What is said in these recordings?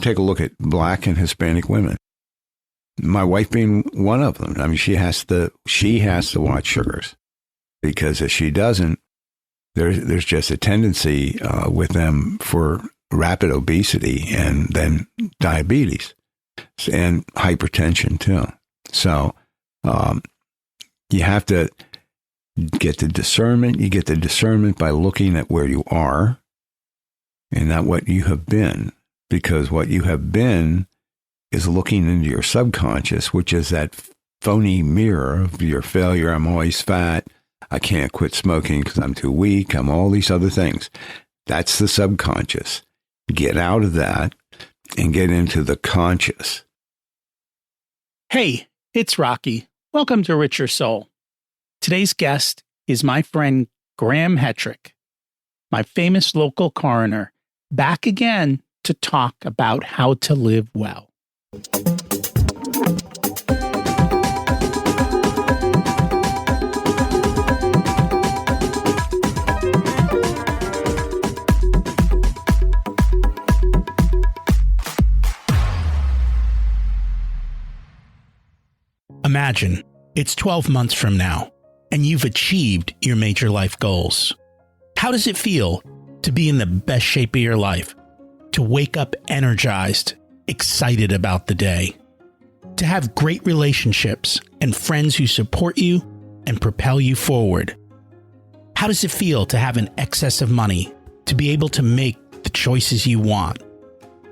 take a look at Black and Hispanic women. My wife being one of them. I mean, she has to watch sugars, because if she doesn't, there's just a tendency with them for rapid obesity and then diabetes and hypertension too. So you have to get the discernment. You get the discernment by looking at where you are and not what you have been, because what you have been is looking into your subconscious, which is that phony mirror of your failure. I'm always fat. I can't quit smoking because I'm too weak. I'm all these other things. That's the subconscious. Get out of that and get into the conscious. Hey, it's Rocky. Welcome to Richer Soul. Today's guest is my friend Graham Hetrick, my famous local coroner, back again to talk about how to live well. Imagine it's 12 months from now, and you've achieved your major life goals. How does it feel to be in the best shape of your life? To wake up energized, excited about the day? To have great relationships and friends who support you and propel you forward? How does it feel to have an excess of money, to be able to make the choices you want?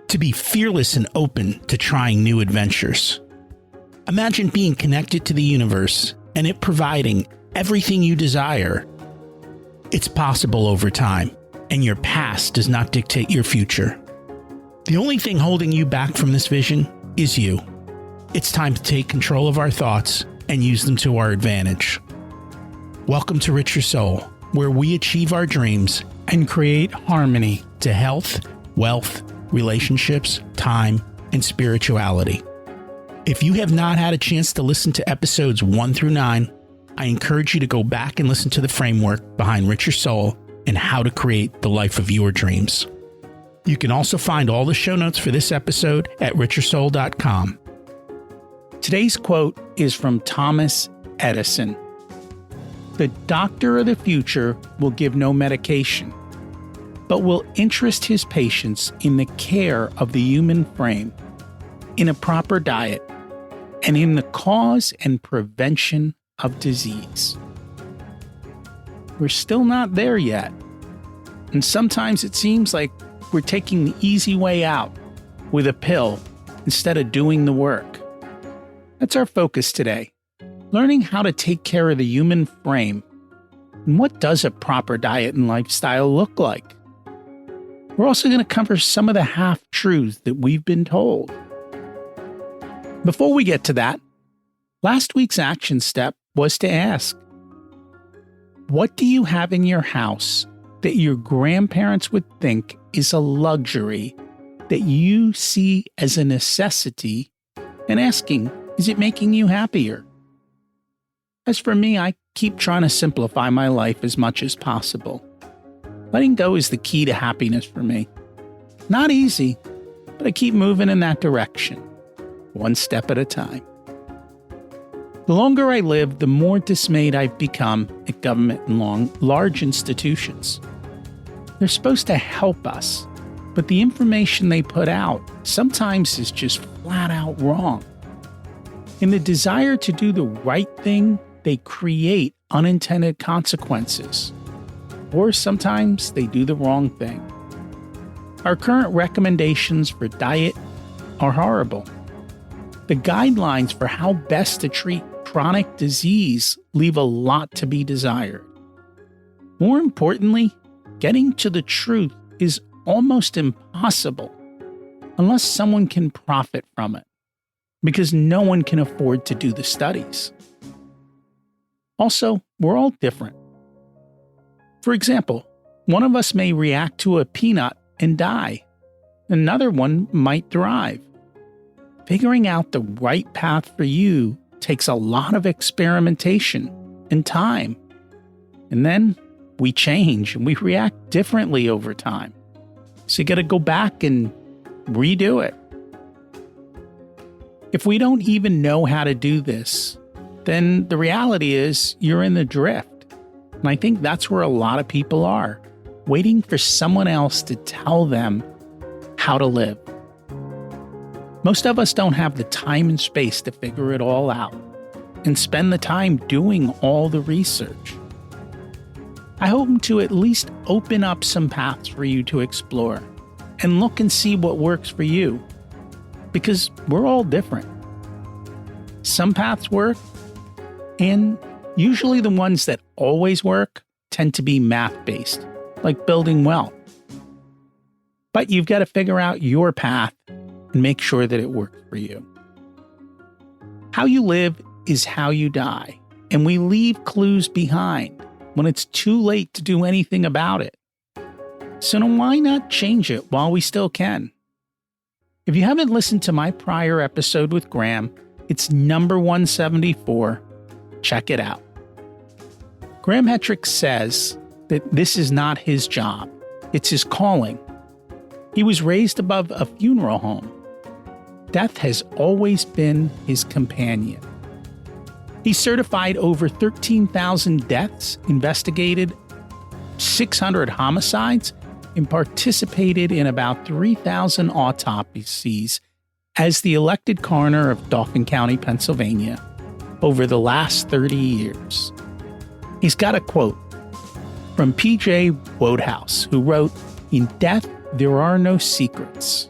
To be fearless and open to trying new adventures? Imagine being connected to the universe and it providing everything you desire. It's possible over time, and your past does not dictate your future. The only thing holding you back from this vision is you. It's time to take control of our thoughts and use them to our advantage. Welcome to Richer Soul, where we achieve our dreams and create harmony to health, wealth, relationships, time, and spirituality. If you have not had a chance to listen to episodes 1 through 9, I encourage you to go back and listen to the framework behind Richer Soul and how to create the life of your dreams. You can also find all the show notes for this episode at richersoul.com. Today's quote is from Thomas Edison. The doctor of the future will give no medication, but will interest his patients in the care of the human frame, in a proper diet, and in the cause and prevention of disease. We're still not there yet, and sometimes it seems like we're taking the easy way out with a pill instead of doing the work. That's our focus today, learning how to take care of the human frame and what does a proper diet and lifestyle look like. We're also going to cover some of the half-truths that we've been told. Before we get to that, last week's action step was to ask, what do you have in your house that your grandparents would think is a luxury that you see as a necessity, and asking, is it making you happier? As for me, I keep trying to simplify my life as much as possible. Letting go is the key to happiness for me. Not easy, but I keep moving in that direction, one step at a time. The longer I live, the more dismayed I've become at government and large institutions. They're supposed to help us, but the information they put out sometimes is just flat out wrong. In the desire to do the right thing, they create unintended consequences. Or sometimes they do the wrong thing. Our current recommendations for diet are horrible. The guidelines for how best to treat chronic disease leave a lot to be desired. More importantly, getting to the truth is almost impossible unless someone can profit from it, because no one can afford to do the studies. Also, we're all different. For example, one of us may react to a peanut and die. Another one might thrive. Figuring out the right path for you takes a lot of experimentation and time. And then we change and we react differently over time. So you got to go back and redo it. If we don't even know how to do this, then the reality is you're in the drift. And I think that's where a lot of people are, waiting for someone else to tell them how to live. Most of us don't have the time and space to figure it all out and spend the time doing all the research. I hope to at least open up some paths for you to explore and look and see what works for you, because we're all different. Some paths work, and usually the ones that always work tend to be math-based, like building wealth. But you've got to figure out your path and make sure that it works for you. How you live is how you die, and we leave clues behind when it's too late to do anything about it. So then why not change it while we still can? If you haven't listened to my prior episode with Graham, it's number 174. Check it out. Graham Hetrick says that this is not his job. It's his calling. He was raised above a funeral home. Death has always been his companion. He certified over 13,000 deaths, investigated 600 homicides, and participated in about 3,000 autopsies as the elected coroner of Dauphin County, Pennsylvania, over the last 30 years. He's got a quote from P.J. Wodehouse, who wrote, "In death, there are no secrets.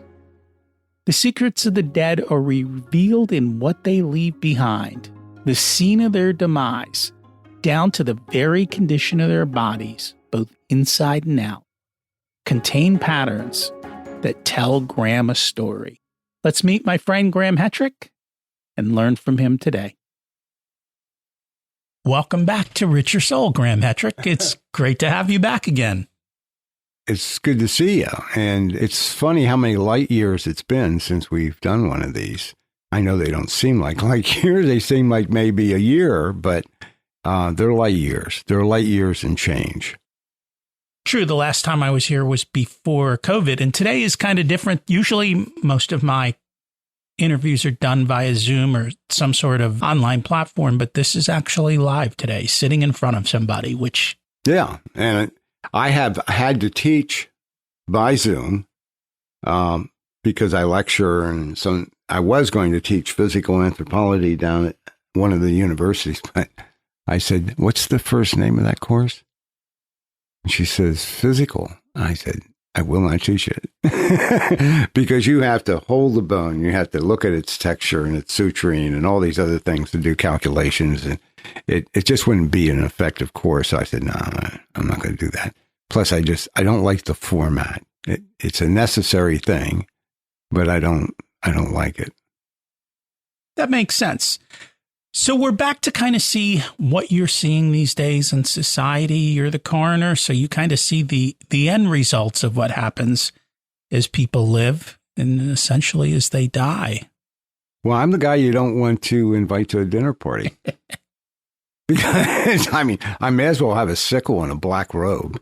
The secrets of the dead are revealed in what they leave behind, the scene of their demise, down to the very condition of their bodies, both inside and out, contain patterns that tell Graham a story." Let's meet my friend Graham Hetrick and learn from him today. Welcome back to Rich Your Soul, Graham Hetrick. It's great to have you back again. It's good to see you. And it's funny how many light years it's been since we've done one of these. I know they don't seem like light years. They seem like maybe a year, but they're light years. They're light years and change. True. The last time I was here was before COVID, and today is kind of different. Usually most of my interviews are done via Zoom or some sort of online platform, but this is actually live today, sitting in front of somebody, which... Yeah. And I have had to teach by Zoom because I lecture, and so I was going to teach physical anthropology down at one of the universities, but I said, "What's the first name of that course?" And she says, "Physical." I said, "I will not teach it." Because you have to hold the bone, you have to look at its texture and its suturing and all these other things to do calculations, and it just wouldn't be an effective course. So I said, "No, I'm not going to do that." Plus, I don't like the format. It's a necessary thing, but I don't like it. That makes sense. So we're back to kind of see what you're seeing these days in society. You're the coroner, so you kind of see the end results of what happens as people live and essentially as they die. Well, I'm the guy you don't want to invite to a dinner party. Because, I mean, I may as well have a sickle and a black robe,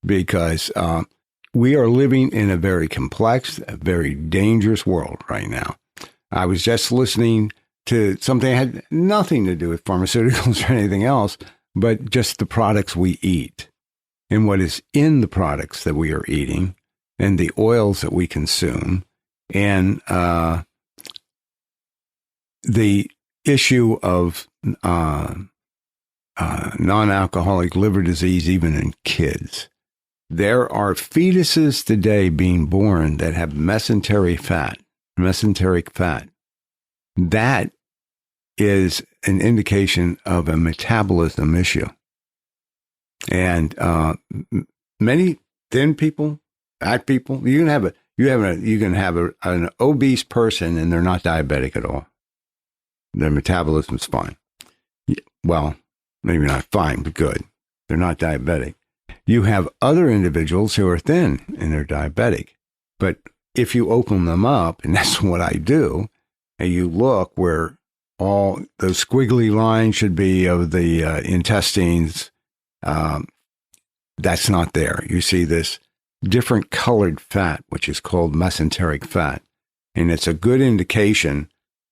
because we are living in a very complex, a very dangerous world right now. I was just listening to something that had nothing to do with pharmaceuticals or anything else, but just the products we eat and what is in the products that we are eating and the oils that we consume, and the issue of non-alcoholic liver disease, even in kids. There are fetuses today being born that have mesenteric fat. That is an indication of a metabolism issue. And many thin people, fat people, you can have an obese person and they're not diabetic at all. Their metabolism's fine. Well, maybe not fine, but good. They're not diabetic. You have other individuals who are thin and they're diabetic. But if you open them up, and that's what I do, and you look where all those squiggly lines should be of the intestines, that's not there. You see this different colored fat, which is called mesenteric fat. And it's a good indication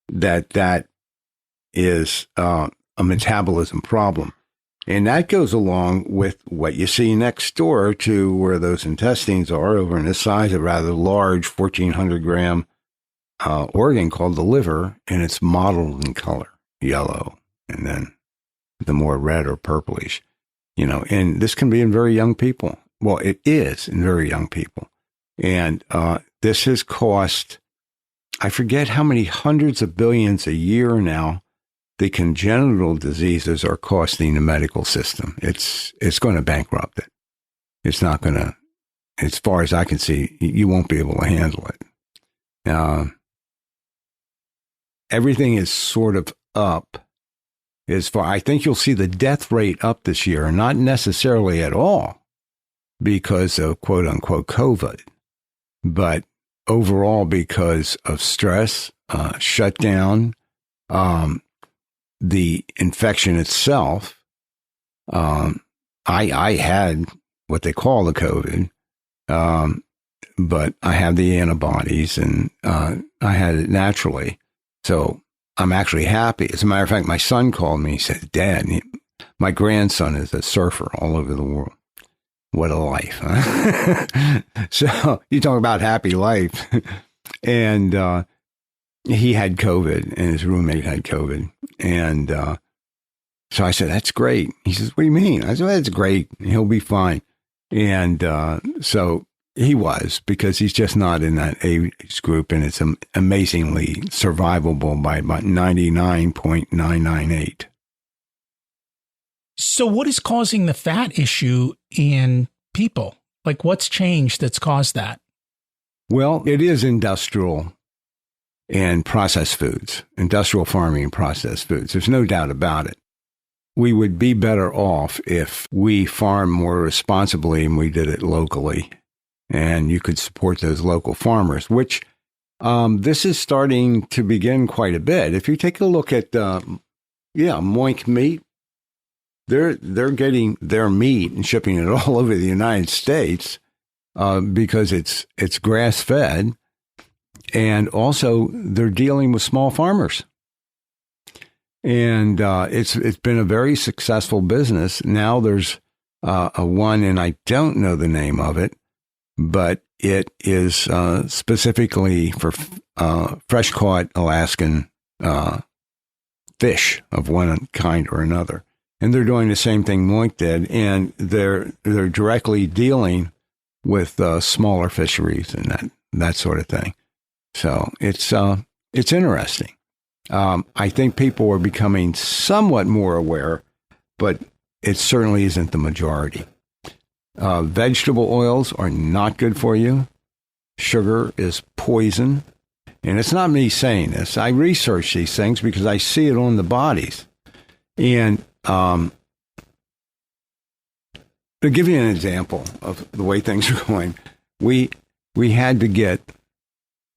that that is a metabolism problem. And that goes along with what you see next door to where those intestines are, over in the size of a rather large 1,400 gram organ called the liver, and it's mottled in color, yellow, and then the more red or purplish, and this can be in very young people. Well, it is in very young people. And this has cost, I forget how many hundreds of billions a year now, the congenital diseases are costing the medical system. It's going to bankrupt it. It's not going to, as far as I can see, you won't be able to handle it. Everything is sort of up. I think you'll see the death rate up this year, not necessarily at all because of quote unquote COVID, but overall because of stress, shutdown, the infection itself. I had what they call the COVID, but I have the antibodies and I had it naturally. So I'm actually happy. As a matter of fact, my son called me. He said, Dad, my grandson is a surfer all over the world. What a life, huh? So you talk about happy life. And he had COVID and his roommate had COVID. And so I said, that's great. He says, what do you mean? I said, well, that's great. He'll be fine. And so he was, because he's just not in that age group, and it's amazingly survivable by about 99.998. So what is causing the fat issue in people? Like, what's changed that's caused that? Well, it is industrial and processed foods, industrial farming and processed foods. There's no doubt about it. We would be better off if we farm more responsibly and we did it locally, and you could support those local farmers, which this is starting to begin quite a bit. If you take a look at, Moink Meat, they're getting their meat and shipping it all over the United States because it's grass-fed, and also they're dealing with small farmers. And it's been a very successful business. Now there's a one, and I don't know the name of it, but it is specifically for fresh-caught Alaskan fish of one kind or another. And they're doing the same thing Moink did, and they're directly dealing with smaller fisheries and that sort of thing. So it's interesting. I think people are becoming somewhat more aware, but it certainly isn't the majority. Vegetable oils are not good for you. Sugar is poison. And it's not me saying this. I research these things because I see it on the bodies. And to give you an example of the way things are going, we had to get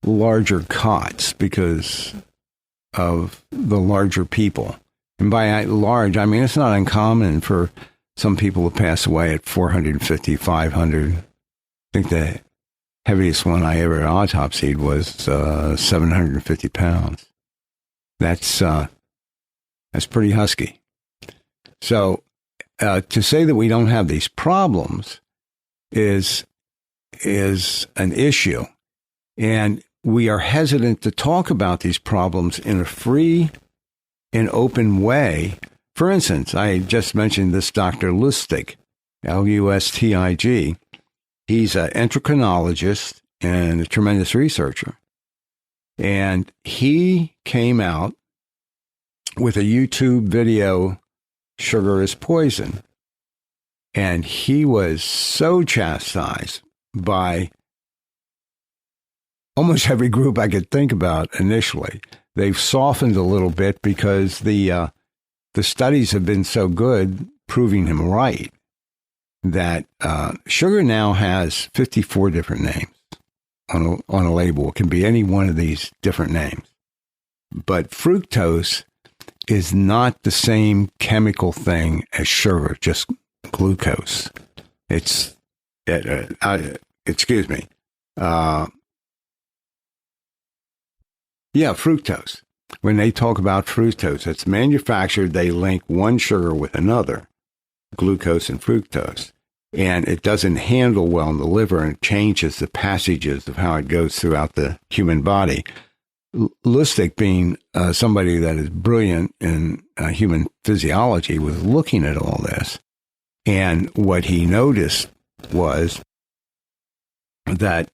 larger cots because of the larger people. And by large, I mean, it's not uncommon for some people to pass away at 450, 500. I think the heaviest one I ever autopsied was 750 pounds. That's pretty husky. So to say that we don't have these problems is an issue. And we are hesitant to talk about these problems in a free and open way. For instance, I just mentioned this Dr. Lustig, Lustig. He's an endocrinologist and a tremendous researcher. And he came out with a YouTube video, Sugar is Poison. And he was so chastised by almost every group I could think about initially. They've softened a little bit because the studies have been so good proving him right that sugar now has 54 different names on a label. It can be any one of these different names. But fructose is not the same chemical thing as sugar, just glucose. It's excuse me. Fructose. When they talk about fructose, it's manufactured, they link one sugar with another, glucose and fructose. And it doesn't handle well in the liver and changes the passages of how it goes throughout the human body. Lustig, being somebody that is brilliant in human physiology, was looking at all this. And what he noticed was that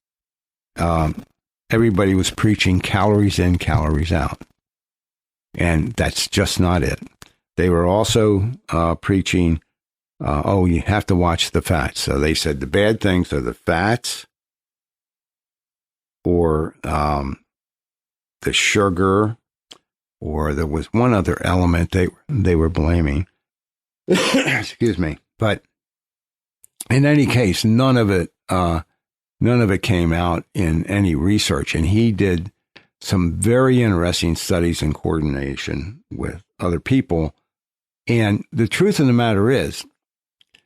everybody was preaching calories in, calories out. And that's just not it. They were also preaching, you have to watch the fats. So they said the bad things are the fats or the sugar, or there was one other element they were blaming. Excuse me. But in any case, none of it came out in any research. And he did some very interesting studies in coordination with other people. And the truth of the matter is,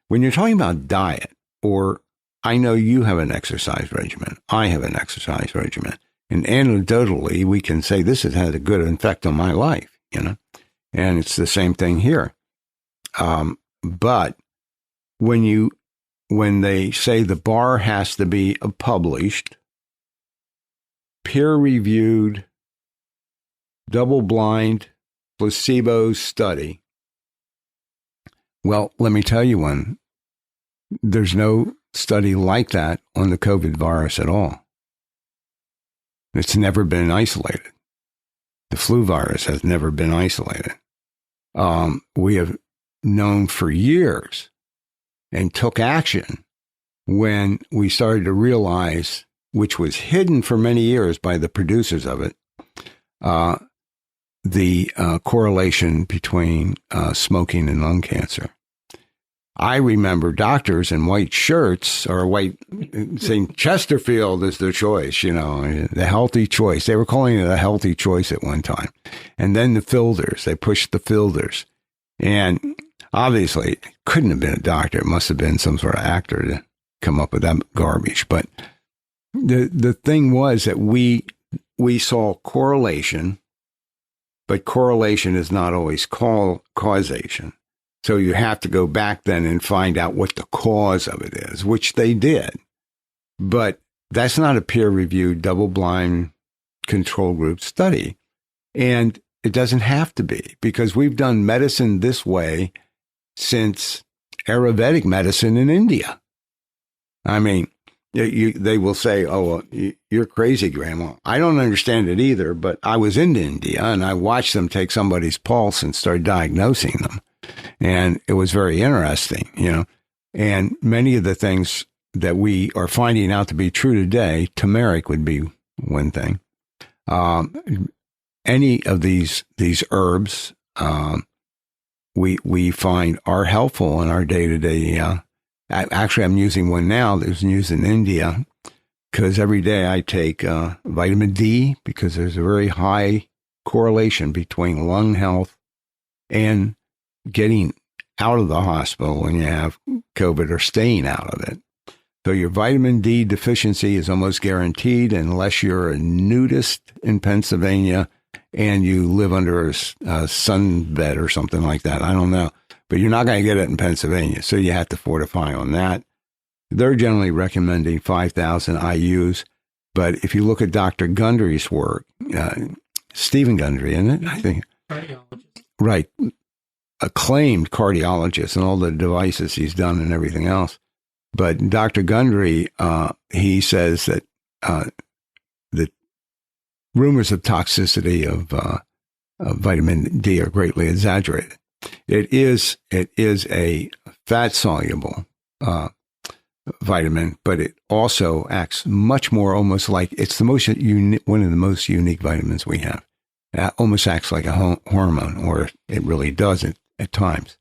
when you're talking about diet, or I know you have an exercise regimen, I have an exercise regimen, and anecdotally, we can say this has had a good effect on my life, and it's the same thing here. But when they say the bar has to be a published, peer-reviewed, double-blind, placebo study, well, let me tell you one. There's no study like that on the COVID virus at all. It's never been isolated. The flu virus has never been isolated. We have known for years and took action when we started to realize, which was hidden for many years by the producers of it, the correlation between smoking and lung cancer. I remember doctors in white shirts or white saying Chesterfield is the choice, the healthy choice. They were calling it a healthy choice at one time. And then the filters, they pushed the filters. And obviously, it couldn't have been a doctor. It must have been some sort of actor to come up with that garbage. But the thing was that we saw correlation, but correlation is not always causation. So you have to go back then and find out what the cause of it is, which they did. But that's not a peer-reviewed, double-blind, control group study. And it doesn't have to be, because we've done medicine this way since Ayurvedic medicine in India. I mean, they will say, you're crazy, Grandma. I don't understand it either, but I was in India and I watched them take somebody's pulse and start diagnosing them. And it was very interesting, and many of the things that we are finding out to be true today, turmeric would be one thing. Any of these herbs, we find are helpful in our day-to-day. Actually, I'm using one now that was used in India because every day I take vitamin D, because there's a very high correlation between lung health and getting out of the hospital when you have COVID or staying out of it. So your vitamin D deficiency is almost guaranteed unless you're a nudist in Pennsylvania and you live under a sunbed or something like that. I don't know. But you're not going to get it in Pennsylvania, so you have to fortify on that. They're generally recommending 5,000 IUs. But if you look at Dr. Gundry's work, Stephen Gundry, isn't it? I think. Cardiologist. Right. Acclaimed cardiologist and all the devices he's done and everything else. But Dr. Gundry, he says that the rumors of toxicity of vitamin D are greatly exaggerated. It is a fat-soluble vitamin, but it also acts much more almost like it's the most one of the most unique vitamins we have. It almost acts like a hormone, or it really does at times.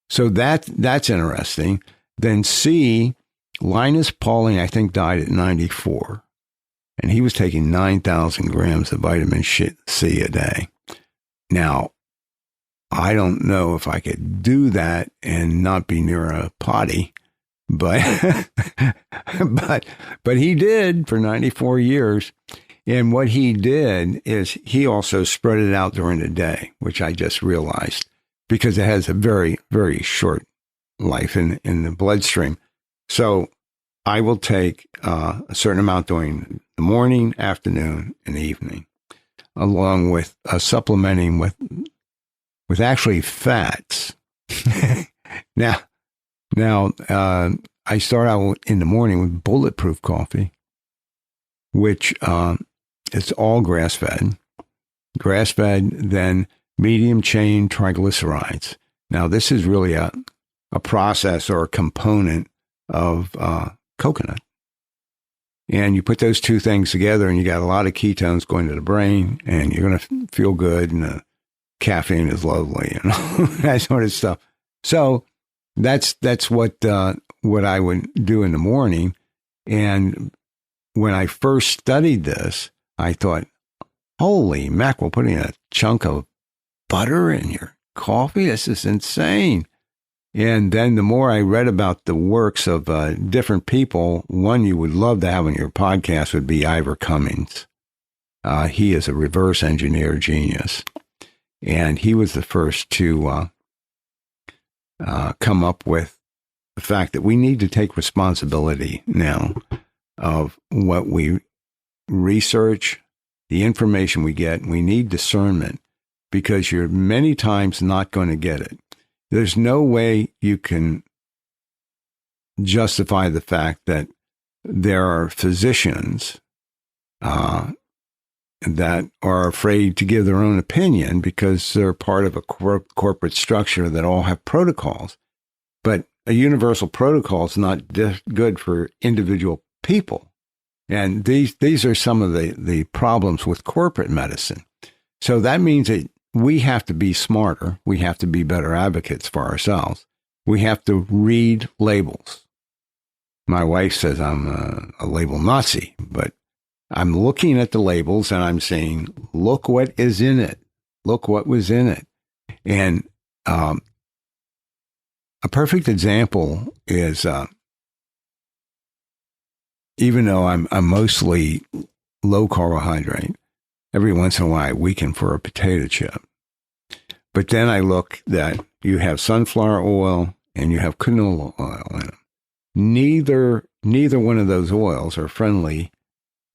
So that's interesting. Then C, Linus Pauling, I think, died at 94, and he was taking 9,000 grams of vitamin C a day. Now, I don't know if I could do that and not be near a potty, but but he did for 94 years. And what he did is he also spread it out during the day, which I just realized, because it has a very, very short life in the bloodstream. So I will take a certain amount during the morning, afternoon, and evening, along with supplementing with actually fats. Now, I start out in the morning with bulletproof coffee, which it's all grass-fed, then medium-chain triglycerides. Now, this is really a process or a component of coconut. And you put those two things together and you got a lot of ketones going to the brain, and you're going to feel good, and the caffeine is lovely and all that sort of stuff. So that's what I would do in the morning. And when I first studied this, I thought, holy mackerel, putting a chunk of butter in your coffee? This is insane. And then the more I read about the works of different people, one you would love to have on your podcast would be Ivor Cummings. He is a reverse engineer genius. And he was the first to come up with the fact that we need to take responsibility now of what we research, the information we get. We need discernment, because you're many times not going to get it. There's no way you can justify the fact that there are physicians that are afraid to give their own opinion because they're part of a corporate structure that all have protocols. But a universal protocol is not good for individual people. And these are some of the problems with corporate medicine. So that means that we have to be smarter. We have to be better advocates for ourselves. We have to read labels. My wife says I'm a label Nazi, but I'm looking at the labels and I'm saying, look what is in it. Look what was in it. And a perfect example is, even though I'm mostly low carbohydrate, every once in a while I weaken for a potato chip. But then I look that you have sunflower oil and you have canola oil in them. Neither one of those oils are friendly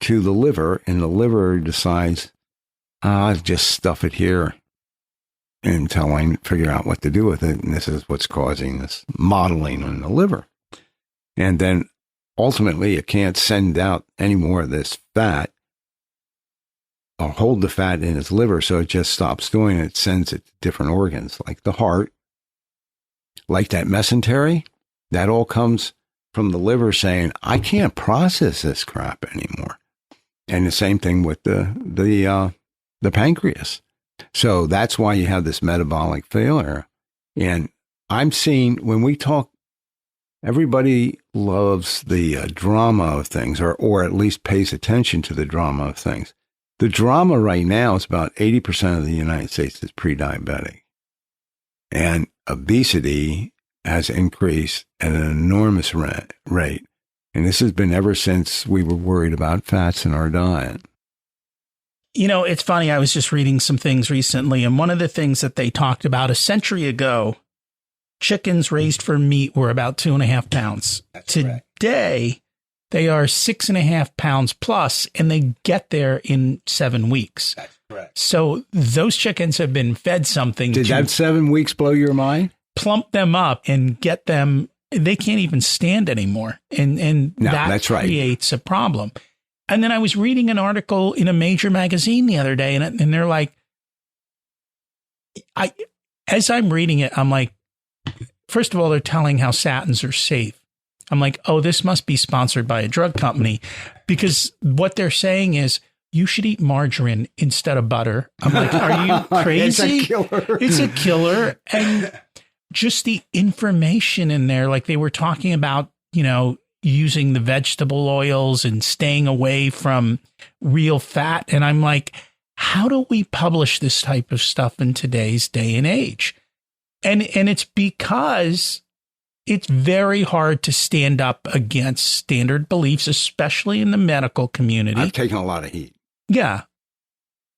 to the liver, and the liver decides, I'll just stuff it here until I figure out what to do with it. And this is what's causing this modeling in the liver. And then ultimately, it can't send out any more of this fat or hold the fat in its liver, so it just stops doing it. It sends it to different organs, like the heart, like that mesentery. That all comes from the liver saying, I can't process this crap anymore. And the same thing with the pancreas. So that's why you have this metabolic failure. And I'm seeing, when we talk, everybody loves the drama of things, or at least pays attention to the drama of things. The drama right now is about 80% of the United States is pre-diabetic. And obesity has increased at an enormous rate. And this has been ever since we were worried about fats in our diet. You know, it's funny. I was just reading some things recently, and one of the things that they talked about a century ago, chickens raised for meat were about 2.5 pounds. That's Today, correct. They are 6.5 pounds plus, and they get there in 7 weeks. That's correct. So those chickens have been fed something. Did that 7 weeks blow your mind? Plump them up and get them. They can't even stand anymore. And No, that that's right. creates a problem. And then I was reading an article in a major magazine the other day, and they're like, as I'm reading it, I'm like, first of all, they're telling how statins are safe. I'm like, oh, this must be sponsored by a drug company, because what they're saying is you should eat margarine instead of butter. I'm like, are you crazy? It's a killer. It's a killer. And just the information in there, like they were talking about, you know, using the vegetable oils and staying away from real fat. And I'm like, how do we publish this type of stuff in today's day and age? And it's because it's very hard to stand up against standard beliefs, especially in the medical community. I've taken a lot of heat. Yeah.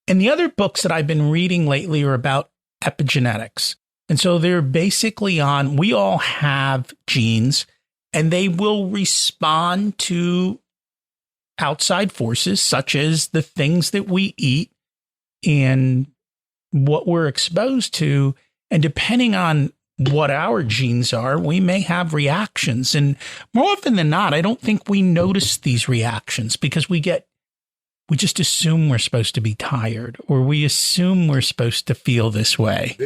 And the other books that I've been reading lately are about epigenetics. And so they're basically on, we all have genes and they will respond to outside forces, such as the things that we eat and what we're exposed to. And depending on what our genes are, we may have reactions. And more often than not, I don't think we notice these reactions because we just assume we're supposed to be tired, or we assume we're supposed to feel this way.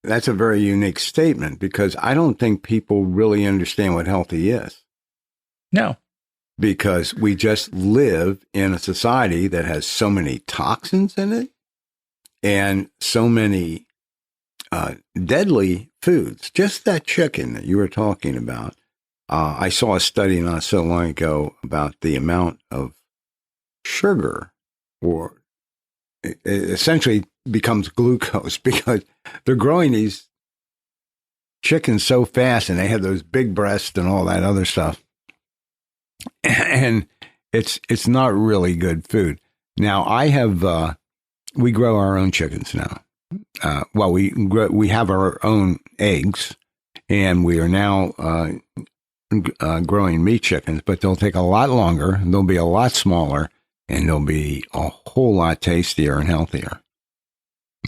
That's a very unique statement because I don't think people really understand what healthy is. No. Because we just live in a society that has so many toxins in it and so many deadly foods. Just that chicken that you were talking about. I saw a study not so long ago about the amount of sugar, or it essentially becomes glucose because they're growing these chickens so fast and they have those big breasts and all that other stuff. And it's not really good food. Now we grow our own chickens now. We have our own eggs, and we are now growing meat chickens, but they'll take a lot longer. They'll be a lot smaller, and they'll be a whole lot tastier and healthier.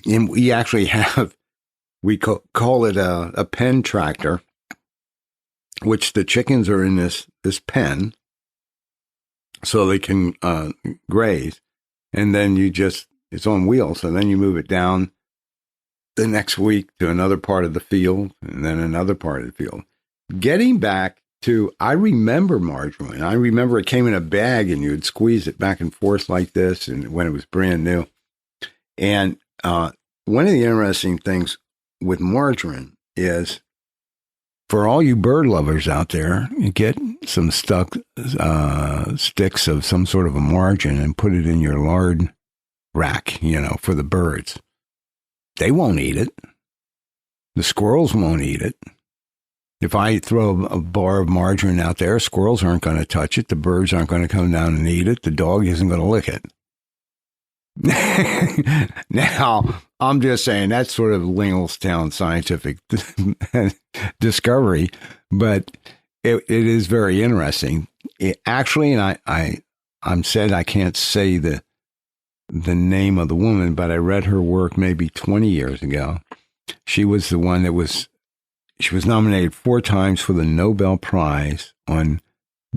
And we actually we call it a pen tractor, which the chickens are in this pen, so they can graze, and then it's on wheels, so then you move it down the next week to another part of the field, and then another part of the field. Getting back to, I remember margarine. I remember it came in a bag, and you would squeeze it back and forth like this, and when it was brand new. And one of the interesting things with margarine is, for all you bird lovers out there, you get some sticks of some sort of a margarine and put it in your lard rack, for the birds. They won't eat it. The squirrels won't eat it. If I throw a bar of margarine out there, squirrels aren't going to touch it. The birds aren't going to come down and eat it. The dog isn't going to lick it. Now, I'm just saying that's sort of Linglestown scientific discovery, but it is very interesting. And I'm said I can't say the name of the woman, but I read her work maybe 20 years ago. She was the one she was nominated 4 times for the Nobel Prize on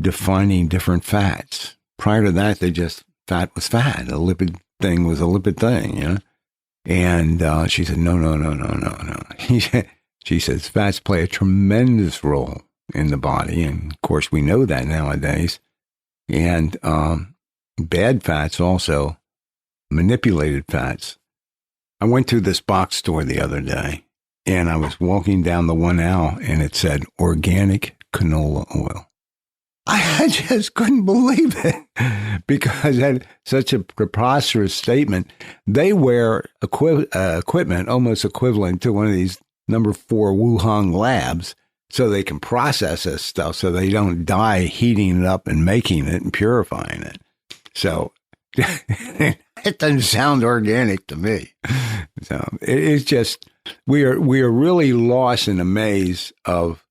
defining different fats. Prior to that, fat was fat. A lipid thing was a lipid thing, And she said, no. She says fats play a tremendous role in the body. And of course, we know that nowadays. And bad fats also, manipulated fats. I went to this box store the other day, and I was walking down the 1 aisle, and it said organic canola oil. I just couldn't believe it because it had such a preposterous statement. They wear equipment almost equivalent to one of these number 4 Wuhan labs so they can process this stuff so they don't die heating it up and making it and purifying it. So it doesn't sound organic to me. So it's just, we are really lost in a maze of,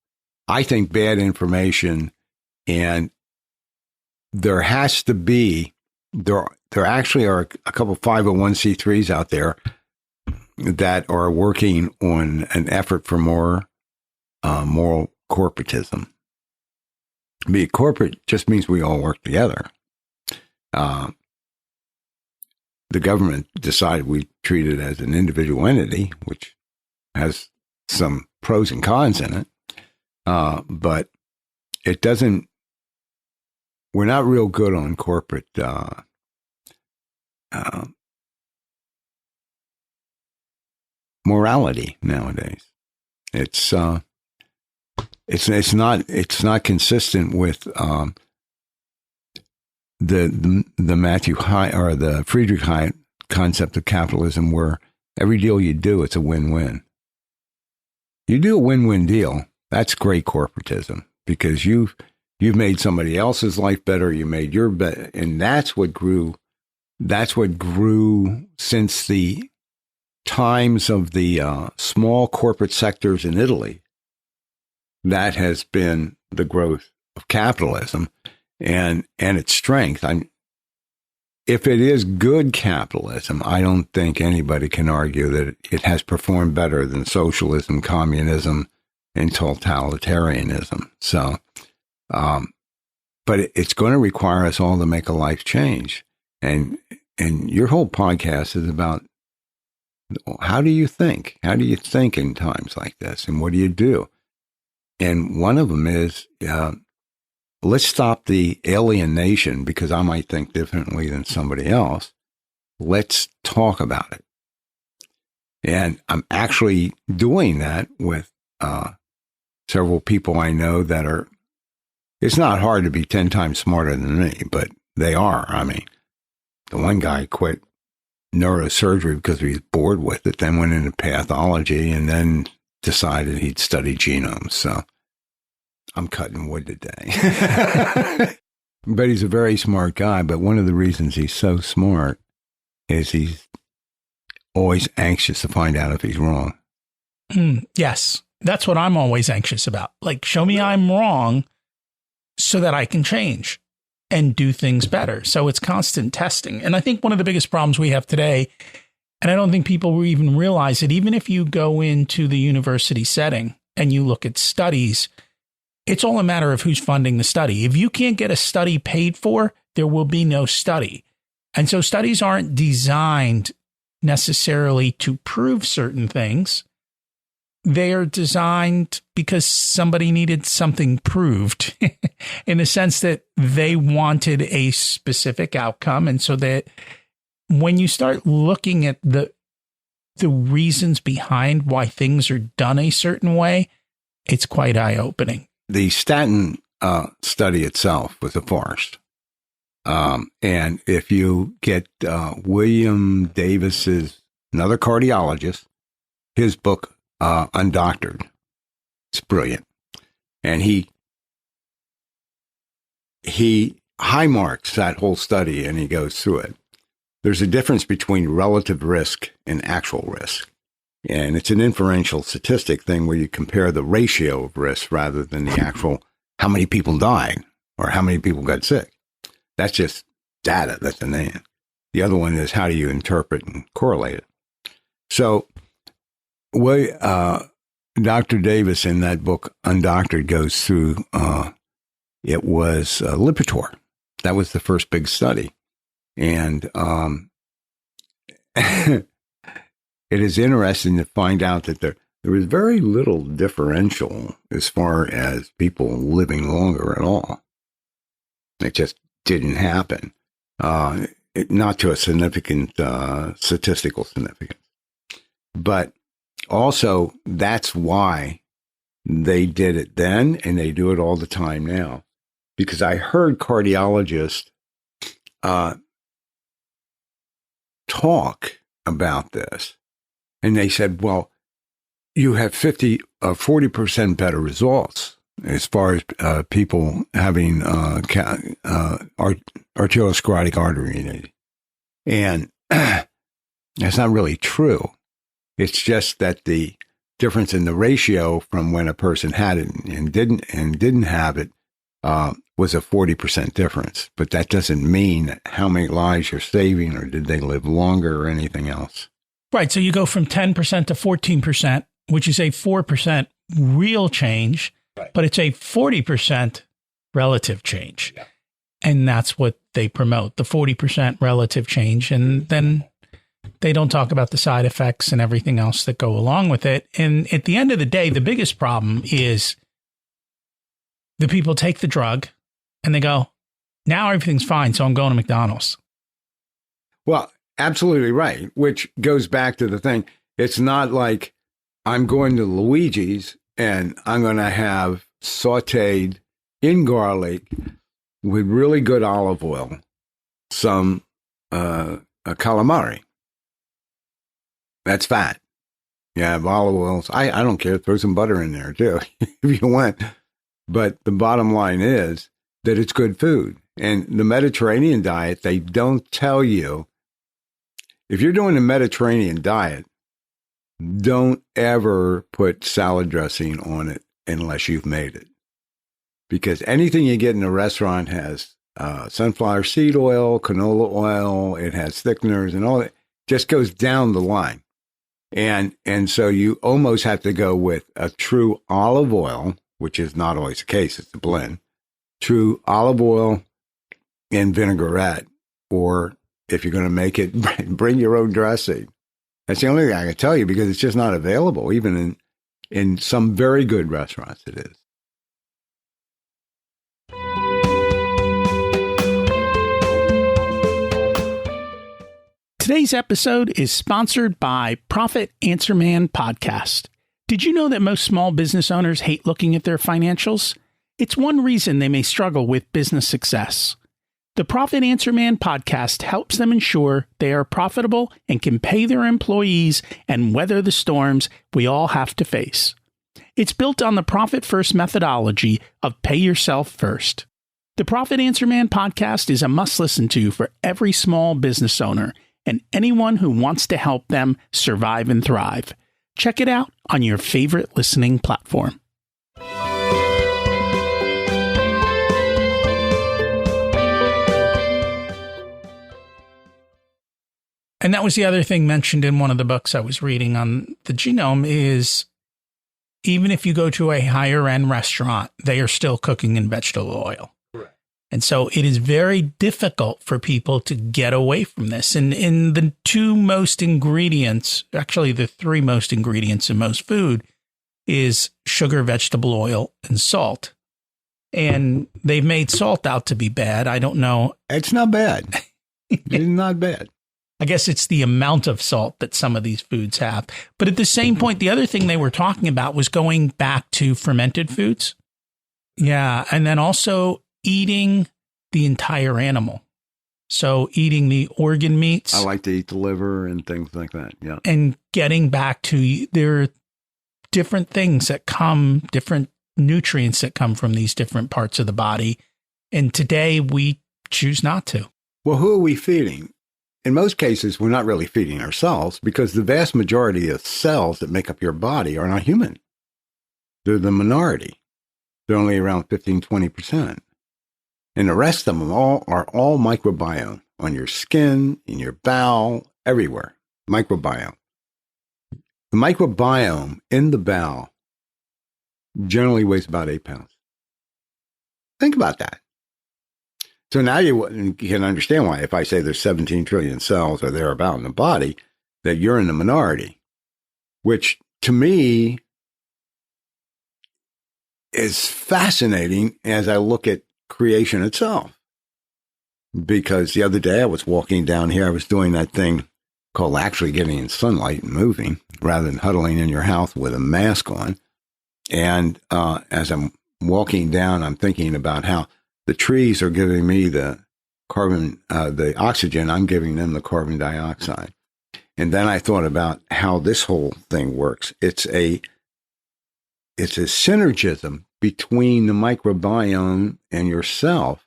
I think, bad information. And there has to be, there actually are a couple of 501c3s out there that are working on an effort for more moral corporatism. Corporate just means we all work together. The government decided we treat it as an individual entity, which has some pros and cons in it. But it doesn't, we're not real good on corporate morality nowadays. It's not consistent with the Matthew Hayek or the Friedrich Hayek concept of capitalism, where every deal you do, it's a win-win. You do a win-win deal, That's great corporatism, because you've made somebody else's life better. You made your better. And that's what grew. That's what grew since the times of the small corporate sectors in Italy. That has been the growth of capitalism and its strength. If it is good capitalism, I don't think anybody can argue that it has performed better than socialism, communism, and totalitarianism. So, but it's going to require us all to make a life change. And your whole podcast is about, how do you think? How do you think in times like this? And what do you do? And one of them is, let's stop the alienation, because I might think differently than somebody else. Let's talk about it. And I'm actually doing that with several people I know that are, it's not hard to be 10 times smarter than me, but they are. I mean, the one guy quit neurosurgery because he was bored with it, then went into pathology, and then decided he'd study genomes. So I'm cutting wood today. But he's a very smart guy. But one of the reasons he's so smart is he's always anxious to find out if he's wrong. Yes. That's what I'm always anxious about. Like, show me I'm wrong so that I can change and do things better. So it's constant testing. And I think one of the biggest problems we have today, and I don't think people even realize it, even if you go into the university setting and you look at studies, it's all a matter of who's funding the study. If you can't get a study paid for, there will be no study. And so studies aren't designed necessarily to prove certain things. They are designed because somebody needed something proved in the sense that they wanted a specific outcome. And so that when you start looking at the reasons behind why things are done a certain way, it's quite eye-opening. The statin study itself was a farce. And if you get William Davis's, another cardiologist, his book, Undoctored, it's brilliant. And he high marks that whole study, and he goes through it. There's a difference between relative risk and actual risk. And it's an inferential statistic thing where you compare the ratio of risk rather than the actual how many people died or how many people got sick. That's just data. That's the name. The other one is how do you interpret and correlate it. So Dr. Davis in that book, Undoctored, goes through, it was Lipitor. That was the first big study. And it is interesting to find out that there was very little differential as far as people living longer at all. It just didn't happen, not to a significant statistical significance. But also, that's why they did it then, and they do it all the time now. Because I heard cardiologists talk about this, and they said, well, you have 40% better results as far as people having arteriosclerotic artery. And that's not really true. It's just that the difference in the ratio from when a person had it and didn't have it was a 40% difference. But that doesn't mean how many lives you're saving or did they live longer or anything else. Right. So you go from 10% to 14%, which is a 4% real change, right, but it's a 40% relative change. Yeah. And that's what they promote, the 40% relative change. And then they don't talk about the side effects and everything else that go along with it. And at the end of the day, the biggest problem is the people take the drug and they go, now everything's fine, so I'm going to McDonald's. Well, absolutely right, which goes back to the thing. It's not like I'm going to Luigi's and I'm going to have sauteed in garlic with really good olive oil, some calamari. That's fat. You have olive oils. I don't care. Throw some butter in there too, if you want. But the bottom line is that it's good food. And the Mediterranean diet, they don't tell you. If you're doing the Mediterranean diet, don't ever put salad dressing on it unless you've made it. Because anything you get in a restaurant has sunflower seed oil, canola oil, it has thickeners and all that. Just goes down the line. And so you almost have to go with a true olive oil, which is not always the case, it's a blend. True olive oil and vinaigrette, or if you're going to make it, bring your own dressing. That's the only thing I can tell you, because it's just not available. Even in some very good restaurants, it is. Today's episode is sponsored by Profit Answer Man Podcast. Did you know that most small business owners hate looking at their financials? It's one reason they may struggle with business success. The Profit Answer Man podcast helps them ensure they are profitable and can pay their employees and weather the storms we all have to face. It's built on the Profit First methodology of pay yourself first. The Profit Answer Man podcast is a must listen to for every small business owner and anyone who wants to help them survive and thrive. Check it out on your favorite listening platform. And that was the other thing mentioned in one of the books I was reading on the genome is even if you go to a higher end restaurant, they are still cooking in vegetable oil. Correct. And so it is very difficult for people to get away from this. And in the two most ingredients, actually the three most ingredients in most food is sugar, vegetable oil, and salt. And they've made salt out to be bad. I don't know. It's not bad. It's not bad. I guess it's the amount of salt that some of these foods have. But at the same point, the other thing they were talking about was going back to fermented foods. Yeah. And then also eating the entire animal. So eating the organ meats. I like to eat the liver and things like that. Yeah. And getting back to there are different things that come, different nutrients that come from these different parts of the body. And today we choose not to. Well, who are we feeding? In most cases, we're not really feeding ourselves because the vast majority of cells that make up your body are not human. They're the minority. They're only around 15, 20%. And the rest of them are all microbiome on your skin, in your bowel, everywhere. Microbiome. The microbiome in the bowel generally weighs about 8 pounds. Think about that. So now you can understand why if I say there's 17 trillion cells or thereabout in the body, that you're in the minority, which to me is fascinating as I look at creation itself. Because the other day I was walking down here, I was doing that thing called actually getting in sunlight and moving rather than huddling in your house with a mask on. And as I'm walking down, I'm thinking about how the trees are giving me the carbon, the oxygen. I'm giving them the carbon dioxide. And then I thought about how this whole thing works. It's a synergism between the microbiome and yourself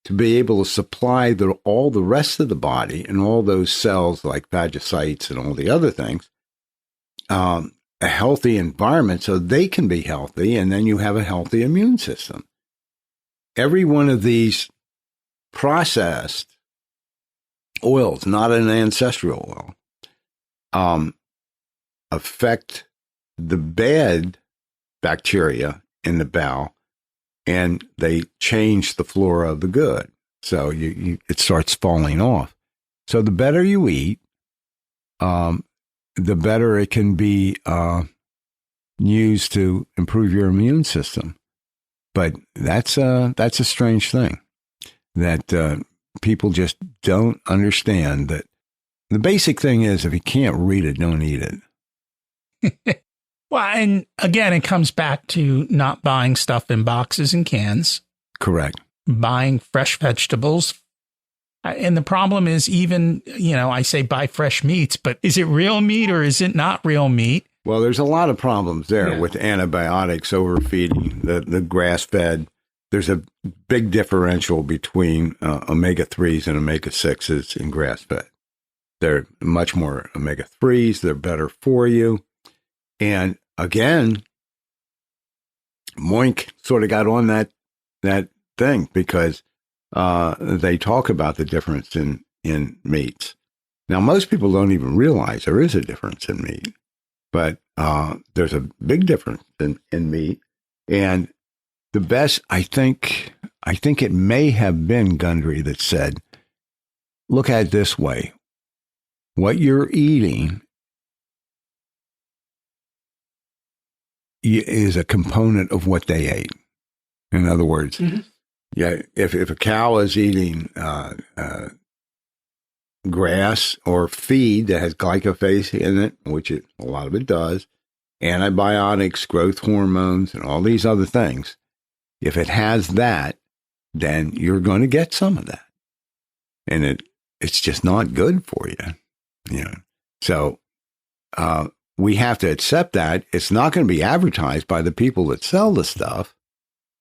to be able to supply all the rest of the body and all those cells like phagocytes and all the other things, a healthy environment so they can be healthy, and then you have a healthy immune system. Every one of these processed oils, not an ancestral oil, affect the bad bacteria in the bowel, and they change the flora of the good. So it starts falling off. So the better you eat, the better it can be used to improve your immune system. But that's a strange thing that people just don't understand. That the basic thing is if you can't read it, don't eat it. Well, and again, it comes back to not buying stuff in boxes and cans. Correct. Buying fresh vegetables. And the problem is even, I say buy fresh meats, but is it real meat or is it not real meat? Well, there's a lot of problems there with antibiotics, overfeeding, the grass-fed. There's a big differential between omega-3s and omega-6s in grass-fed. They're much more omega-3s. They're better for you. And again, Moink sort of got on that thing because they talk about the difference in meats. Now, most people don't even realize there is a difference in meat, but there's a big difference in meat. And the best, I think it may have been Gundry that said, look at it this way. What you're eating is a component of what they ate. In other words, if a cow is eating grass or feed that has glyphosate in it, which a lot of it does, antibiotics, growth hormones, and all these other things, if it has that, then you're going to get some of that. And it's just not good for you. So we have to accept that. It's not going to be advertised by the people that sell the stuff,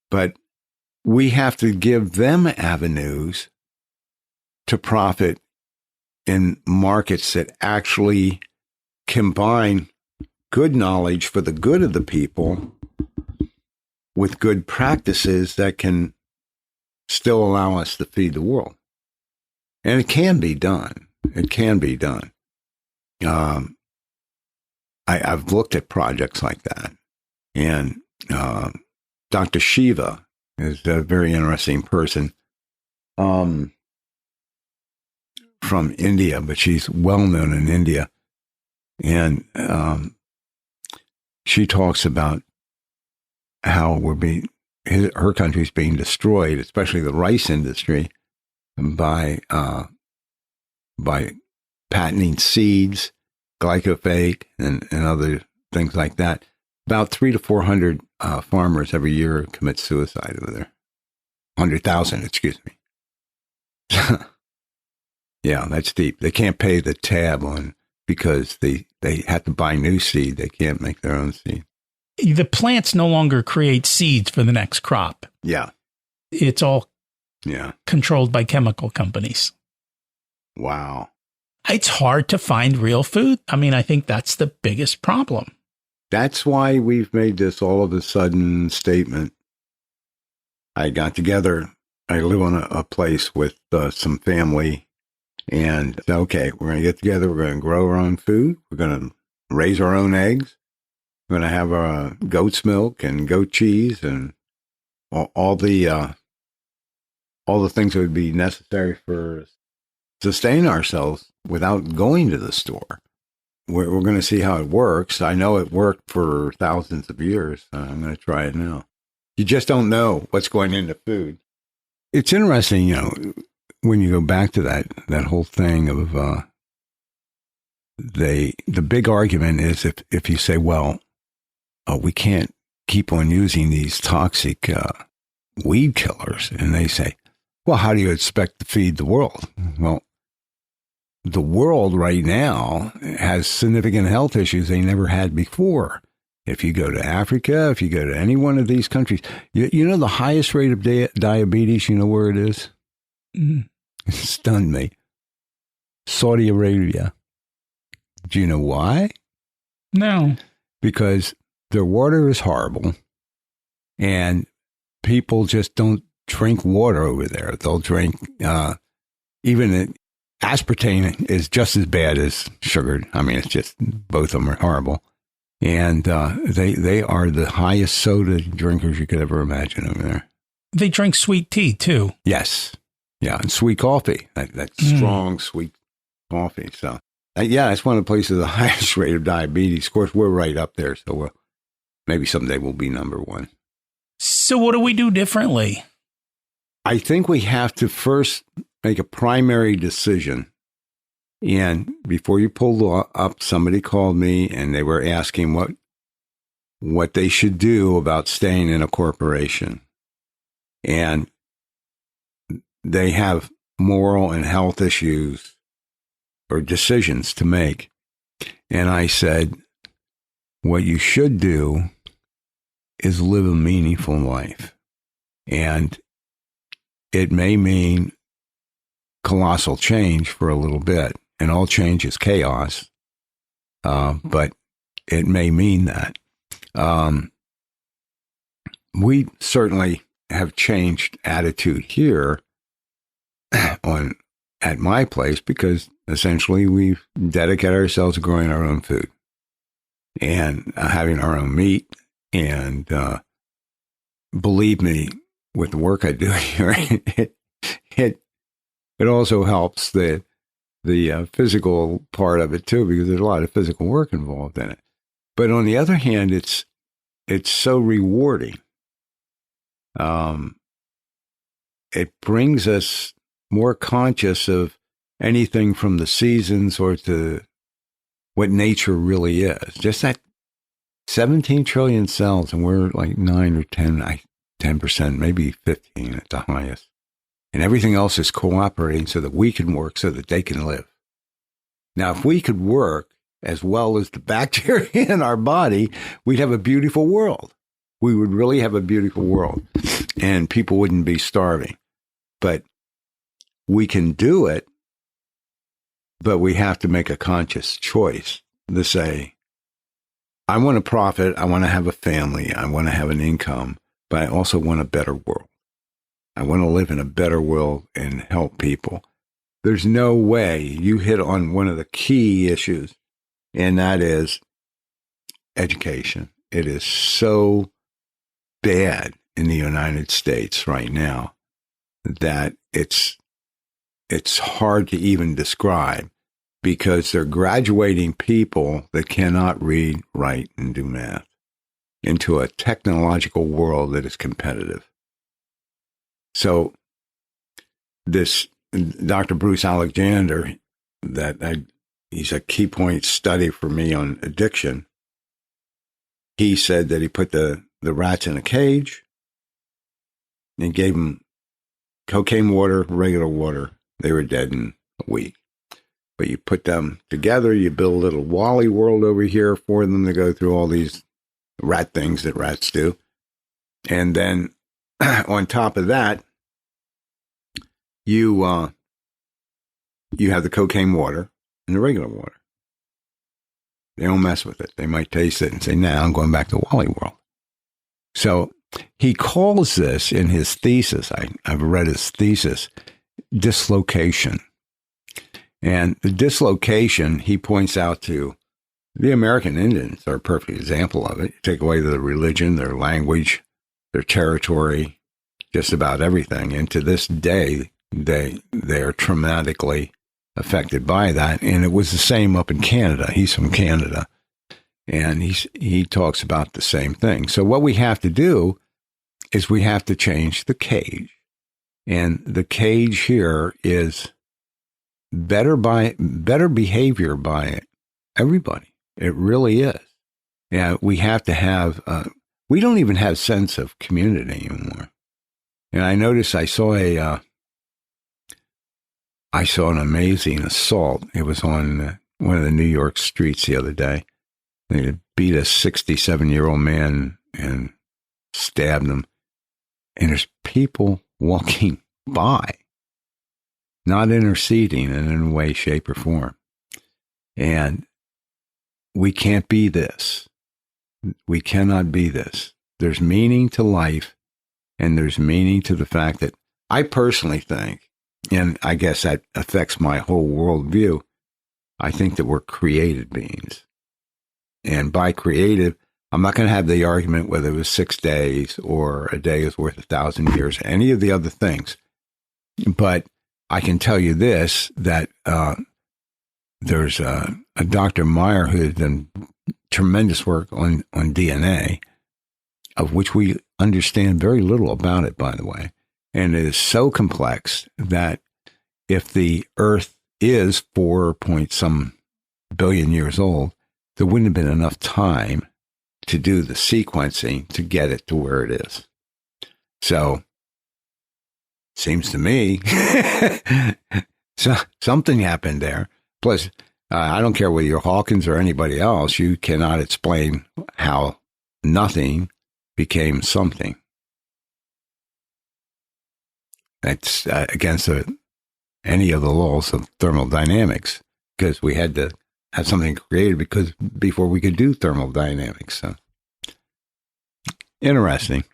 but we have to give them avenues to profit in markets that actually combine good knowledge for the good of the people with good practices that can still allow us to feed the world. And it can be done. It can be done. I've looked at projects like that. And Dr. Shiva is a very interesting person from India, but she's well known in India. And she talks about how her country's being destroyed, especially the rice industry, by patenting seeds, glyphosate, and other things like that. About 300 to 400 farmers every year commit suicide over there. 100,000, excuse me. Yeah, that's deep. They can't pay the tab on because they have to buy new seed. They can't make their own seed. The plants no longer create seeds for the next crop. Yeah. It's all controlled by chemical companies. Wow. It's hard to find real food. I mean, I think that's the biggest problem. That's why we've made this all of a sudden statement. I got together. I live on a place with some family. And, okay, we're going to get together. We're going to grow our own food. We're going to raise our own eggs. We're going to have our goat's milk and goat cheese and all the things that would be necessary for sustain ourselves without going to the store. We're going to see how it works. I know it worked for thousands of years. I'm going to try it now. You just don't know what's going into food. It's interesting, when you go back to that whole thing of the big argument is if you say, well, we can't keep on using these toxic weed killers, and they say, well, how do you expect to feed the world? Well, the world right now has significant health issues they never had before. If you go to Africa, if you go to any one of these countries, you know the highest rate of diabetes, you know where it is? It stunned me. Saudi Arabia. Do you know why? No. Because their water is horrible, and people just don't drink water over there. They'll drink, even aspartame is just as bad as sugar. I mean, it's just, both of them are horrible. And they are the highest soda drinkers you could ever imagine over there. They drink sweet tea, too. Yes. Yeah, and sweet coffee, that strong, sweet coffee. So, it's one of the places with the highest rate of diabetes. Of course, we're right up there, so maybe someday we'll be number one. So what do we do differently? I think we have to first make a primary decision. And before you pull up, somebody called me and they were asking what they should do about staying in a corporation. And they have moral and health issues or decisions to make. And I said, what you should do is live a meaningful life. And it may mean colossal change for a little bit, and all change is chaos, but it may mean that. We certainly have changed attitude here at my place, because essentially we've dedicated ourselves to growing our own food and having our own meat. And believe me, with the work I do here, it also helps the physical part of it too, because there's a lot of physical work involved in it. But on the other hand, it's so rewarding. It brings us more conscious of anything from the seasons or to what nature really is. Just that 17 trillion cells, and we're like 9 or 10%, maybe 15 at the highest. And everything else is cooperating so that we can work, so that they can live. Now, if we could work as well as the bacteria in our body, we'd have a beautiful world. We would really have a beautiful world, and people wouldn't be starving. But we can do it, but we have to make a conscious choice to say, I want to profit, I want to have a family, I want to have an income, but I also want a better world. I want to live in a better world and help people. There's no way. You hit on one of the key issues, and that is education. It is so bad in the United States right now that it's hard to even describe, because they're graduating people that cannot read, write, and do math into a technological world that is competitive. So this Dr. Bruce Alexander, he's a key point study for me on addiction. He said that he put the rats in a cage and gave them cocaine water, regular water. They were dead in a week. But you put them together, you build a little Wally world over here for them to go through all these rat things that rats do. And then on top of that, you have the cocaine water and the regular water. They don't mess with it. They might taste it and say, nah, I'm going back to Wally world. So he calls this in his thesis, I've read his thesis, dislocation. And the dislocation, he points out to the American Indians are a perfect example of it. You take away their religion, their language, their territory, just about everything. And to this day, they're traumatically affected by that. And it was the same up in Canada. He's from Canada. And he talks about the same thing. So what we have to do is we have to change the cage. And the cage here is better behavior by everybody. It really is. Yeah, we have to have, we don't even have sense of community anymore. And I noticed I saw an amazing assault. It was on one of the New York streets the other day. They beat a 67-year-old man and stabbed him. And there's people walking by, not interceding in any way, shape, or form. And we can't be this. We cannot be this. There's meaning to life, and there's meaning to the fact that I personally think, and I guess that affects my whole worldview, I think that we're created beings. And by creative, I'm not going to have the argument whether it was 6 days or a day is worth 1,000 years, any of the other things. But I can tell you this, that there's a Dr. Meyer who has done tremendous work on DNA, of which we understand very little about it, by the way. And it is so complex that if the Earth is 4-point-some billion years old, there wouldn't have been enough time to do the sequencing to get it to where it is. So, seems to me, so something happened there. Plus, I don't care whether you're Hawkins or anybody else, you cannot explain how nothing became something. That's against any of the laws of thermodynamics, because we had to have something created before we could do thermodynamics. So interesting.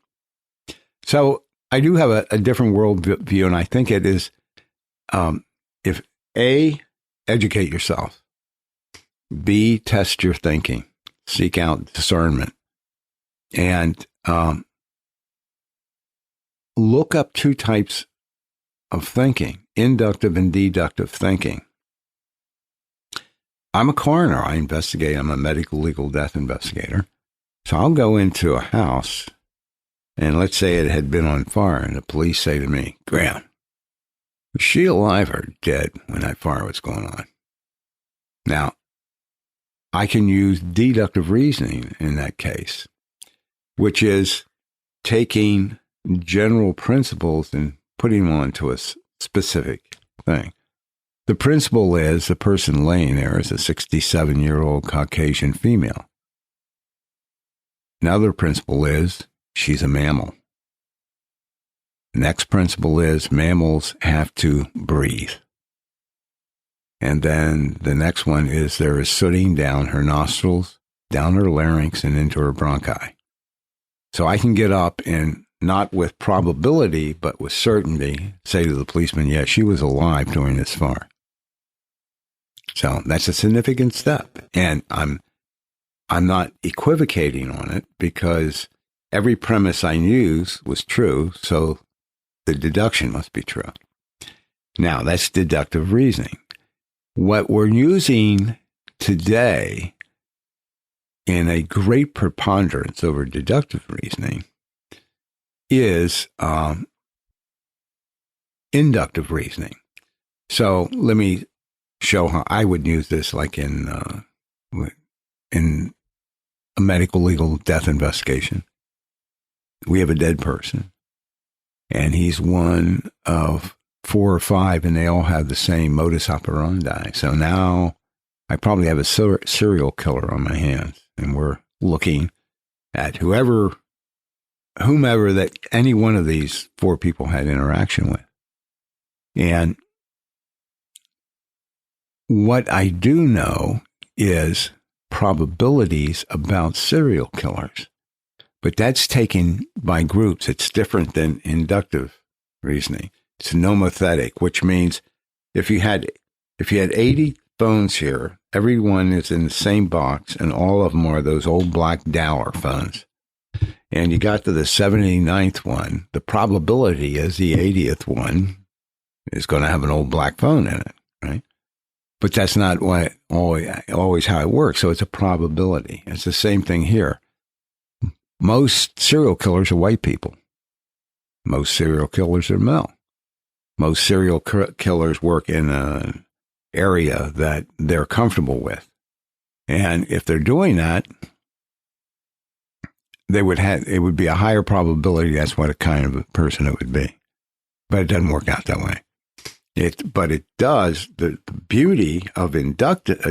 So I do have a different world view, and I think it is if A, educate yourself, B, test your thinking, seek out discernment, and look up two types of thinking, inductive and deductive thinking. I'm a coroner. I investigate. I'm a medical legal death investigator. So I'll go into a house, and let's say it had been on fire, and the police say to me, Graham, was she alive or dead when that fire was going on? Now, I can use deductive reasoning in that case, which is taking general principles and putting them onto a specific thing. The principle is the person laying there is a 67-year-old Caucasian female. Another principle is she's a mammal. The next principle is mammals have to breathe. And then the next one is there is sooting down her nostrils, down her larynx, and into her bronchi. So I can get up and, not with probability, but with certainty, say to the policeman, yeah, she was alive during this fire. So that's a significant step. And I'm not equivocating on it because every premise I use was true, so the deduction must be true. Now, that's deductive reasoning. What we're using today in a great preponderance over deductive reasoning is inductive reasoning. So let me show how I would use this, like in a medical legal death investigation. We have a dead person, and he's one of 4 or 5, and they all have the same modus operandi. So now I probably have a serial killer on my hands, and we're looking at whomever that any one of these 4 people had interaction with. And what I do know is probabilities about serial killers, but that's taken by groups. It's different than inductive reasoning. It's nomothetic, which means if you had 80 phones here, everyone is in the same box, and all of them are those old black Dower phones. And you got to the 79th one, the probability is the 80th one is going to have an old black phone in it, right? But that's not always how it works. So it's a probability. It's the same thing here. Most serial killers are white people. Most serial killers are male. Most serial killers work in an area that they're comfortable with. And if they're doing that, it would be a higher probability that's what kind of a person it would be. But it doesn't work out that way. But it does. The beauty of inductive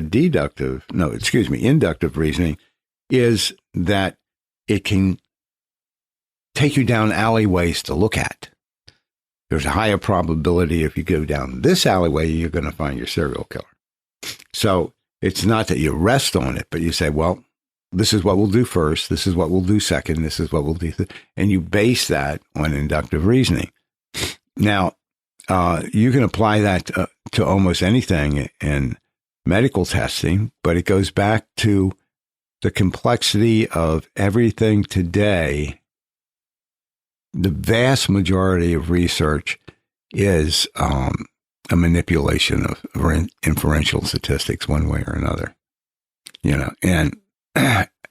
reasoning is that it can take you down alleyways to look at. There's a higher probability if you go down this alleyway, you're going to find your serial killer. So it's not that you rest on it, but you say, well, this is what we'll do first. This is what we'll do second. This is what we'll do. And you base that on inductive reasoning. Now, you can apply that to almost anything in medical testing, but it goes back to the complexity of everything today. The vast majority of research is a manipulation of inferential statistics one way or another, and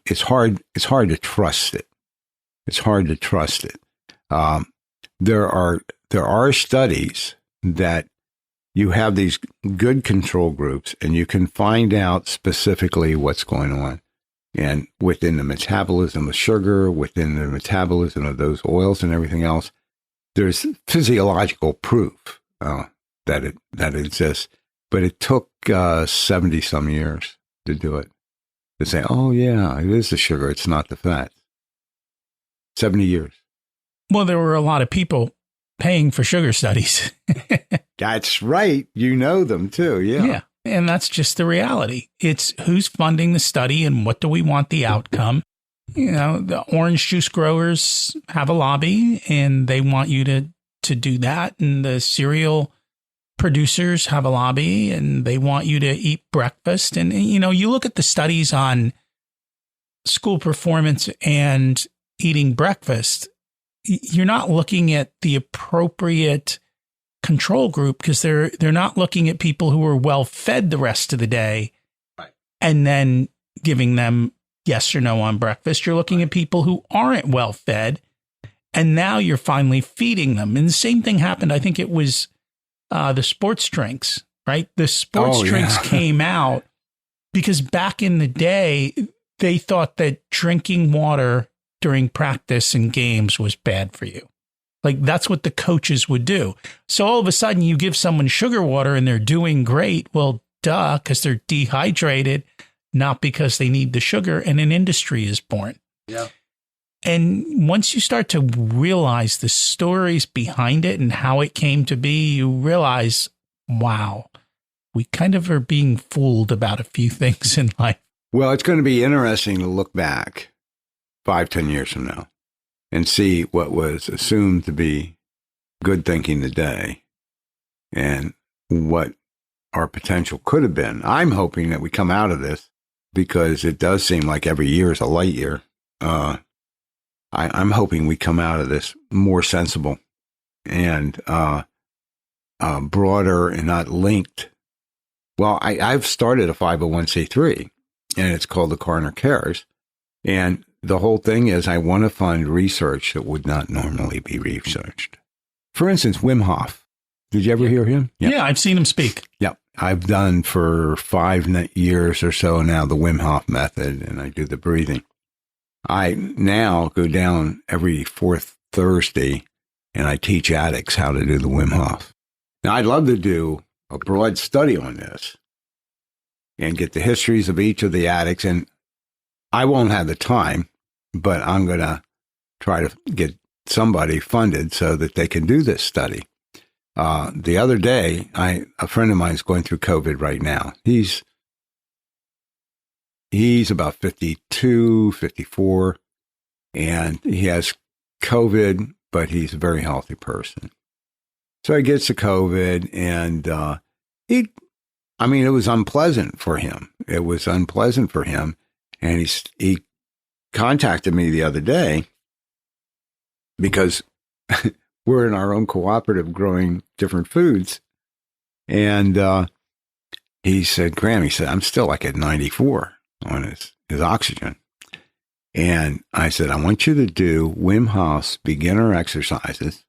it's hard to trust it. It's hard to trust it. There are studies that you have these good control groups, and you can find out specifically what's going on. And within the metabolism of sugar, within the metabolism of those oils and everything else, there's physiological proof that it exists. But it took 70-some years to do it. to say, oh, yeah, it is the sugar. It's not the fat. 70 years. Well, there were a lot of people paying for sugar studies. That's right. You know them too. Yeah. Yeah. And that's just the reality. It's who's funding the study and what do we want the outcome. You know, the orange juice growers have a lobby and they want you to do that. And the cereal producers have a lobby and they want you to eat breakfast. And, you know, you look at the studies on school performance and eating breakfast, you're not looking at the appropriate control group because they're not looking at people who are well fed the rest of the day, right, and then giving them yes or no on breakfast. You're looking at people who aren't well fed, and now you're finally feeding them. And the same thing happened. I think it was the sports drinks, right? The sports drinks came out because back in the day, they thought that drinking water during practice and games was bad for you. Like that's what the coaches would do. So all of a sudden you give someone sugar water and they're doing great. Well, duh, because they're dehydrated, not because they need the sugar, and an industry is born. Yeah. And once you start to realize the stories behind it and how it came to be, you realize, wow, we kind of are being fooled about a few things in life. Well, it's going to be interesting to look back 5-10 years from now and see what was assumed to be good thinking today and what our potential could have been. I'm hoping that we come out of this because it does seem like every year is a light year. I'm hoping we come out of this more sensible and broader and not linked. Well, I've started a 501c3 and it's called the Coroner Cares. And the whole thing is I want to fund research that would not normally be researched. For instance, Wim Hof. Did you ever hear him? Yeah, I've seen him speak. Yeah. I've done for 5 years or so now the Wim Hof method, and I do the breathing. I now go down every 4th Thursday, and I teach addicts how to do the Wim Hof. Now, I'd love to do a broad study on this and get the histories of each of the addicts, and I won't have the time, but I'm going to try to get somebody funded so that they can do this study. The other day, a friend of mine is going through COVID right now. He's about 52, 54, and he has COVID, but he's a very healthy person. So he gets the COVID, and it was unpleasant for him. It was unpleasant for him. And he contacted me the other day because we're in our own cooperative growing different foods. And he said, Graham, I'm still like at 94 on his oxygen. And I said, I want you to do Wim Hof's beginner exercises.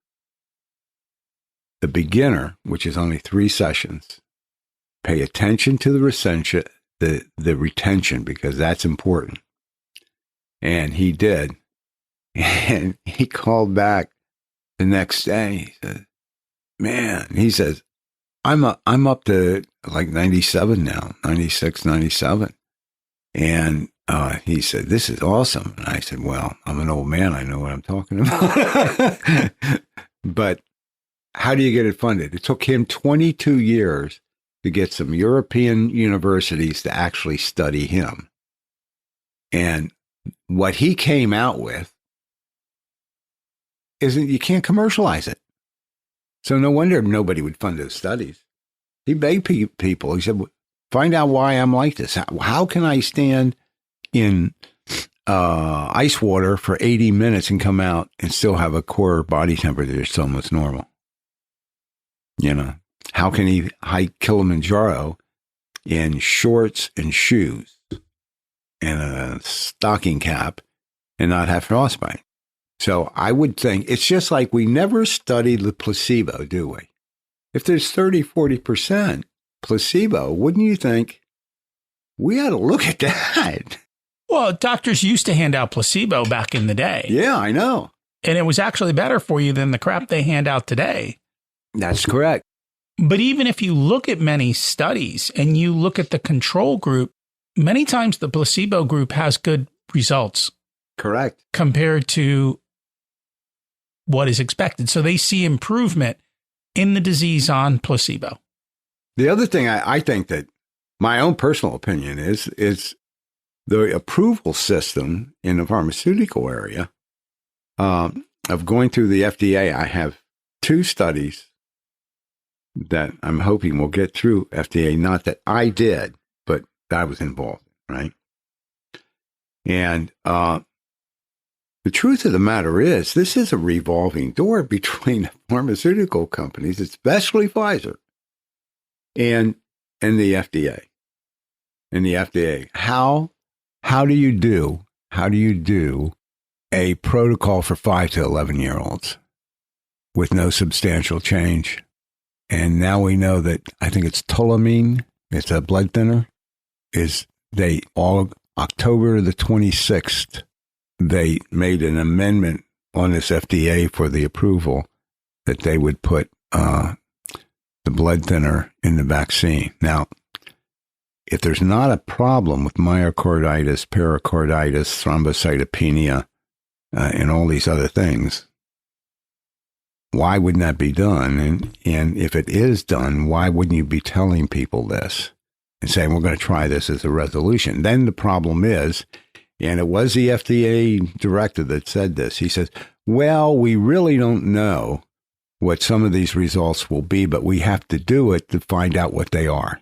The beginner, which is only 3 sessions, pay attention to the retention, because that's important. And he did. And he called back the next day. He said, man, he says, I'm up to like 97 now, 96, 97. And he said, this is awesome. And I said, well, I'm an old man. I know what I'm talking about. But how do you get it funded? It took him 22 years to get some European universities to actually study him. And what he came out with is that you can't commercialize it. So no wonder nobody would fund those studies. He begged people. He said, find out why I'm like this. How can I stand in ice water for 80 minutes and come out and still have a core body temperature that's almost normal? You know, how can he hike Kilimanjaro in shorts and shoes and a stocking cap and not have frostbite? So I would think it's just like we never studied the placebo, do we? If there's 30, 40% placebo, wouldn't you think we ought to look at that? Well, doctors used to hand out placebo back in the day. Yeah, I know. And it was actually better for you than the crap they hand out today. That's correct. But even if you look at many studies and you look at the control group, many times the placebo group has good results. Correct. Compared to what is expected. So they see improvement in the disease on placebo. The other thing I think that my own personal opinion is the approval system in the pharmaceutical area of going through the FDA. I have 2 studies that I'm hoping will get through FDA, not that I did, but that I was involved in, right? And the truth of the matter is, this is a revolving door between pharmaceutical companies, especially Pfizer, and the FDA. And the FDA, how do you do a protocol for 5 to 11-year-olds with no substantial change? And now we know that, I think it's tolamine, it's a blood thinner, October the 26th, they made an amendment on this FDA for the approval that they would put the blood thinner in the vaccine. Now, if there's not a problem with myocarditis, pericarditis, thrombocytopenia, and all these other things, why wouldn't that be done? And if it is done, why wouldn't you be telling people this and saying, we're going to try this as a resolution? Then the problem is, and it was the FDA director that said this, he says, well, we really don't know what some of these results will be, but we have to do it to find out what they are.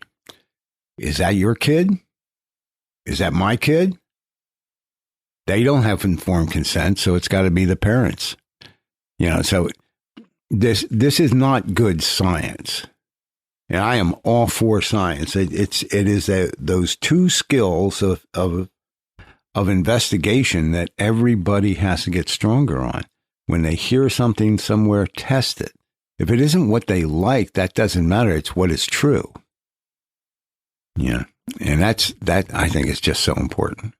Is that your kid? Is that my kid? They don't have informed consent, so it's got to be the parents. So this is not good science. And I am all for science. It is those 2 skills of investigation that everybody has to get stronger on. When they hear something somewhere, test it. If it isn't what they like, that doesn't matter. It's what is true. Yeah. And that I think is just so important.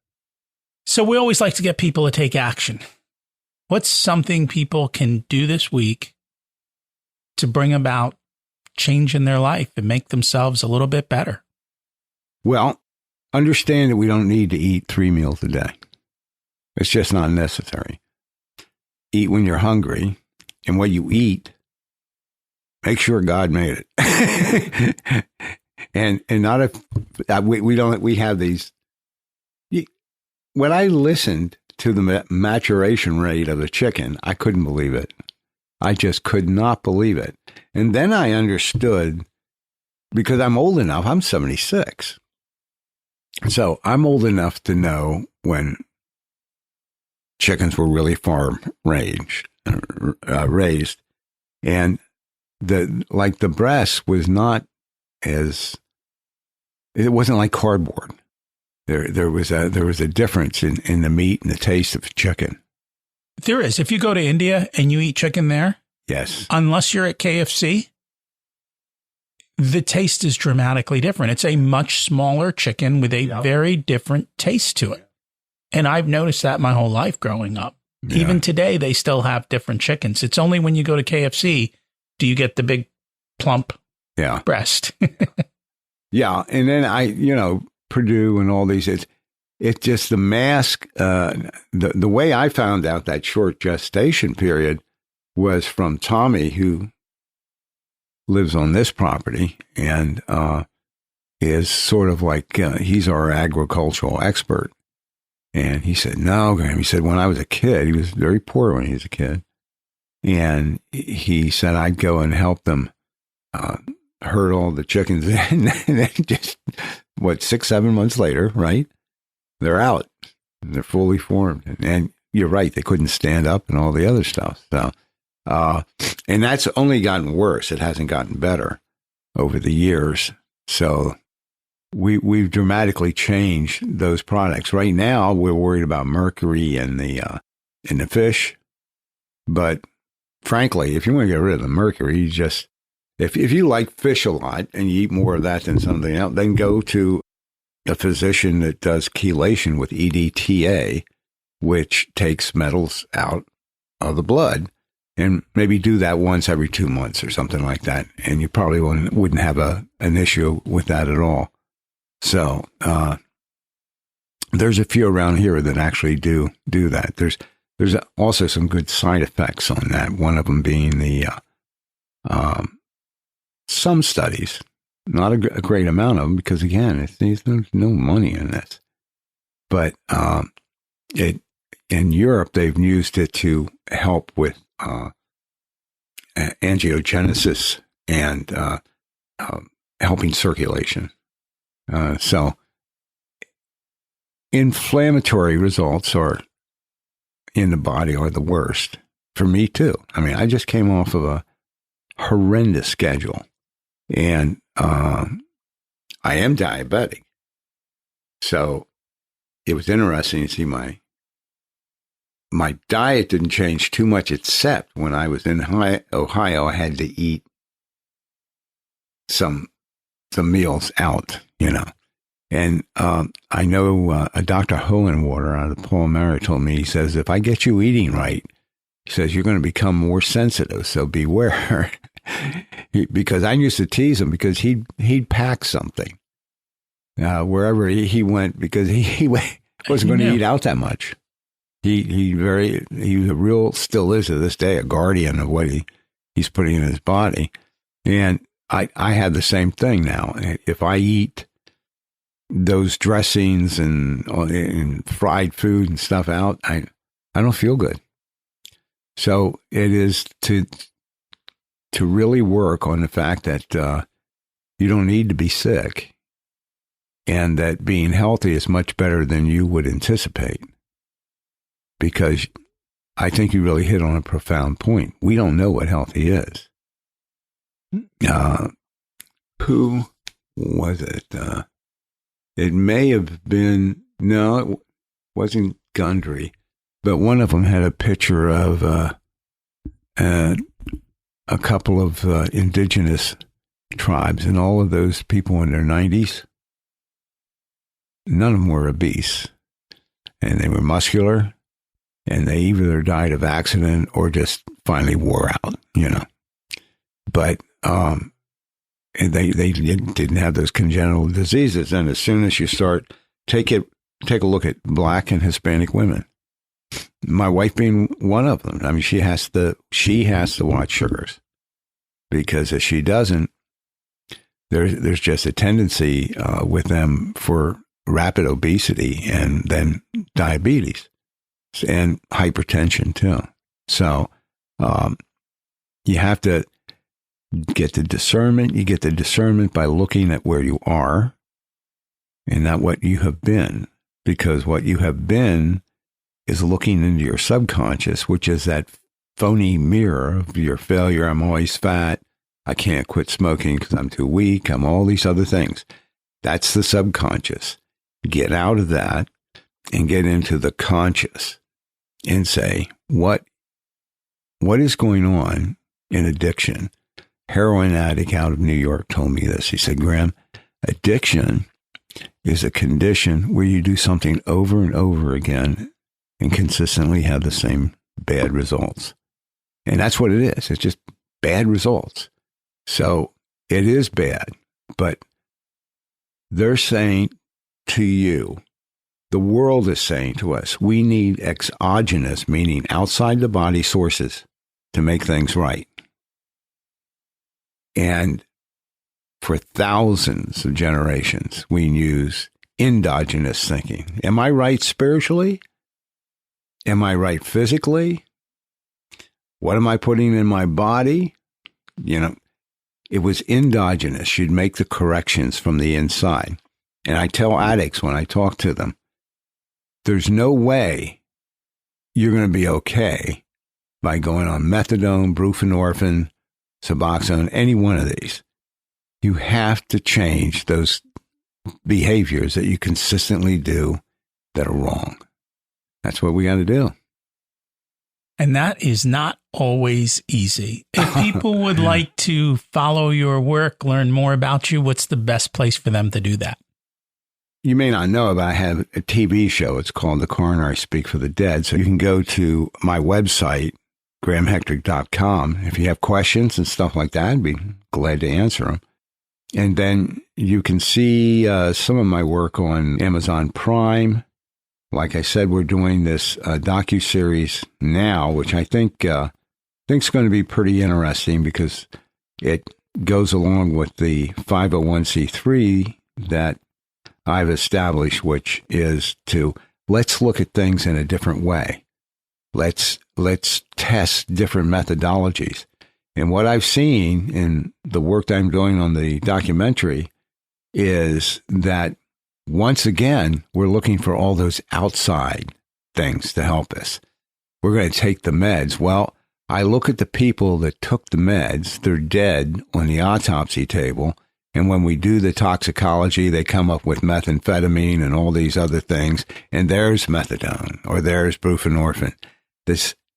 So we always like to get people to take action. What's something people can do this week to bring about change in their life and make themselves a little bit better? Well, understand that we don't need to eat 3 meals a day. It's just not necessary. Eat when you're hungry, and what you eat, make sure God made it. and not if we have these. When I listened to the maturation rate of the chicken, I couldn't believe it. I just could not believe it. And then I understood, because I'm old enough, I'm 76. So I'm old enough to know when chickens were really farm raised, and the breast was not it wasn't like cardboard. There was a difference in the meat and the taste of chicken. There is. If you go to India and you eat chicken there, yes, unless you're at KFC, the taste is dramatically different. It's a much smaller chicken with a very different taste to it. And I've noticed that my whole life growing up. Yeah. Even today, they still have different chickens. It's only when you go to KFC do you get the big plump breast. Yeah. And then Purdue and all these, it's just the mask. The way I found out that short gestation period was from Tommy, who lives on this property and is sort of like, he's our agricultural expert. And he said, no, Graham, he said, when I was a kid, he was very poor when he was a kid. And he said, I'd go and help them herd all the chickens in. And then just, 6-7 months later, right? They're out. They're fully formed. And you're right, they couldn't stand up and all the other stuff. So, and that's only gotten worse. It hasn't gotten better over the years. So we've dramatically changed those products. Right now, we're worried about mercury in the fish. But frankly, if you want to get rid of the mercury, you just, if you like fish a lot and you eat more of that than something else, then go to a physician that does chelation with EDTA, which takes metals out of the blood, and maybe do that once every 2 months or something like that. And you probably wouldn't have an issue with that at all. So there's a few around here that actually do that. There's also some good side effects on that. One of them being the some studies, not a great amount of them, because again, there's no money in this. But in Europe, they've used it to help with angiogenesis and helping circulation. So inflammatory results in the body are the worst for me too. I mean, I just came off of a horrendous schedule, and I am diabetic. So it was interesting to see my diet didn't change too much, except when I was in Ohio, I had to eat some meals out, And I know Dr. Hohenwater out of Paul Mary told me, he says, if I get you eating right, he says, you're going to become more sensitive, so beware. Because I used to tease him because he'd pack something wherever he went, because he wasn't going to eat out that much. He still is to this day a guardian of what he's putting in his body. And I have the same thing now. If I eat those dressings and fried food and stuff out, I don't feel good. So it is to really work on the fact that you don't need to be sick, and that being healthy is much better than you would anticipate. Because I think you really hit on a profound point. We don't know what healthy is. Who was it? It may have been, no, it wasn't Gundry, but one of them had a picture of a couple of indigenous tribes, and all of those people in their 90s, none of them were obese, and they were muscular, and they either died of accident or just finally wore out, But they didn't have those congenital diseases. And as soon as you start, take a look at Black and Hispanic women. My wife being one of them. I mean, she has to watch sugars, because if she doesn't, there's just a tendency with them for rapid obesity and then diabetes and hypertension too. So you have to get the discernment. You get the discernment by looking at where you are and not what you have been, because what you have been is looking into your subconscious, which is that phony mirror of your failure. I'm always fat. I can't quit smoking because I'm too weak. I'm all these other things. That's the subconscious. Get out of that and get into the conscious and say, what is going on in addiction? Heroin addict out of New York told me this. He said, Graham, addiction is a condition where you do something over and over again and consistently have the same bad results. And that's what it is. It's just bad results. So it is bad, but they're saying to you, the world is saying to us, we need exogenous, meaning outside the body sources to make things right. And for thousands of generations, we use endogenous thinking. Am I right spiritually? Am I right physically? What am I putting in my body? It was endogenous. You'd make the corrections from the inside. And I tell addicts when I talk to them, there's no way you're going to be okay by going on methadone, buprenorphine, Suboxone, any one of these. You have to change those behaviors that you consistently do that are wrong. That's what we got to do. And that is not always easy. If people would like to follow your work, learn more about you, what's the best place for them to do that? You may not know, but I have a TV show. It's called The Coroner, I Speak for the Dead. So you can go to my website, grahamhetrick.com. If you have questions and stuff like that, I'd be glad to answer them. And then you can see some of my work on Amazon Prime. like I said, we're doing this docuseries now, which I think's going to be pretty interesting because it goes along with the 501c3 that I've established, which is to let's look at things in a different way. Let's test different methodologies. And what I've seen in the work that I'm doing on the documentary is that once again, we're looking for all those outside things to help us. We're going to take the meds. Well, I look at the people that took the meds, they're dead on the autopsy table. And when we do the toxicology, they come up with methamphetamine and all these other things. And there's methadone or there's buprenorphine.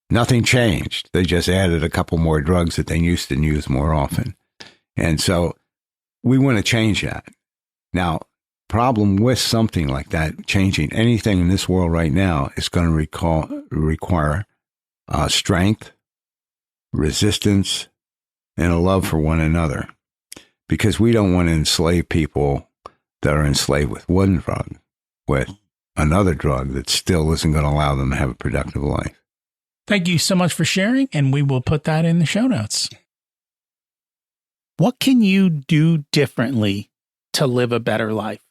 Nothing changed. They just added a couple more drugs that they used to use more often. And so we want to change that. Now, problem with something like that, changing anything in this world right now, is going to require strength, resistance, and a love for one another. Because we don't want to enslave people that are enslaved with one drug, with another drug that still isn't going to allow them to have a productive life. Thank you so much for sharing, and we will put that in the show notes. What can you do differently to live a better life?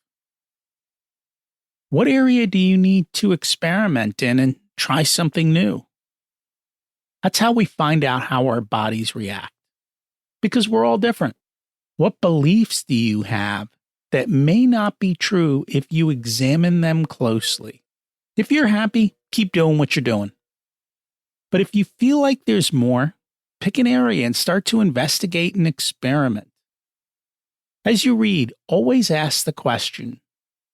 What area do you need to experiment in and try something new? That's how we find out how our bodies react, because we're all different. What beliefs do you have that may not be true if you examine them closely? If you're happy, keep doing what you're doing. But if you feel like there's more, pick an area and start to investigate and experiment. As you read, always ask the question,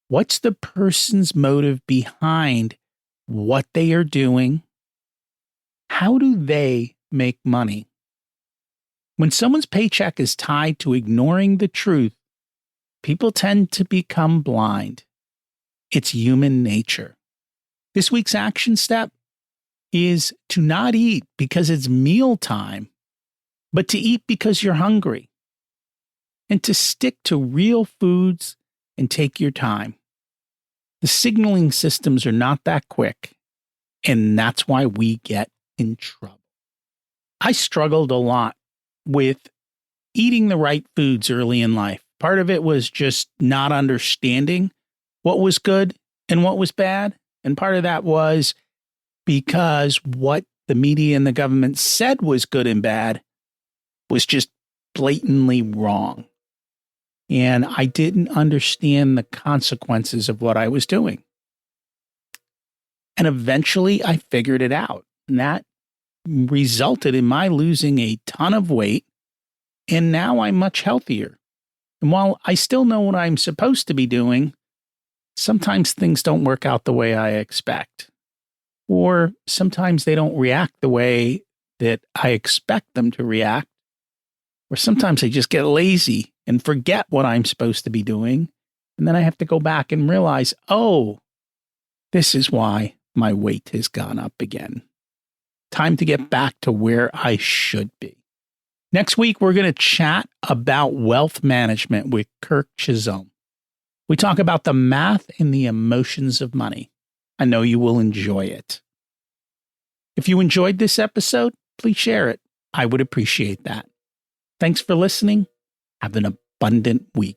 what's the person's motive behind what they are doing? How do they make money? When someone's paycheck is tied to ignoring the truth, people tend to become blind. It's human nature. This week's action step is to not eat because it's mealtime, but to eat because you're hungry. And to stick to real foods and take your time. The signaling systems are not that quick, and that's why we get in trouble. I struggled a lot with eating the right foods early in life. Part of it was just not understanding what was good and what was bad. And part of that was because what the media and the government said was good and bad was just blatantly wrong. And I didn't understand the consequences of what I was doing. And eventually I figured it out. And that resulted in my losing a ton of weight. And now I'm much healthier. And while I still know what I'm supposed to be doing, sometimes things don't work out the way I expect. Or sometimes they don't react the way that I expect them to react. Or sometimes I just get lazy and forget what I'm supposed to be doing. And then I have to go back and realize, oh, this is why my weight has gone up again. Time to get back to where I should be. Next week, we're going to chat about wealth management with Kirk Chisholm. We talk about the math and the emotions of money. I know you will enjoy it. If you enjoyed this episode, please share it. I would appreciate that. Thanks for listening. Have an abundant week.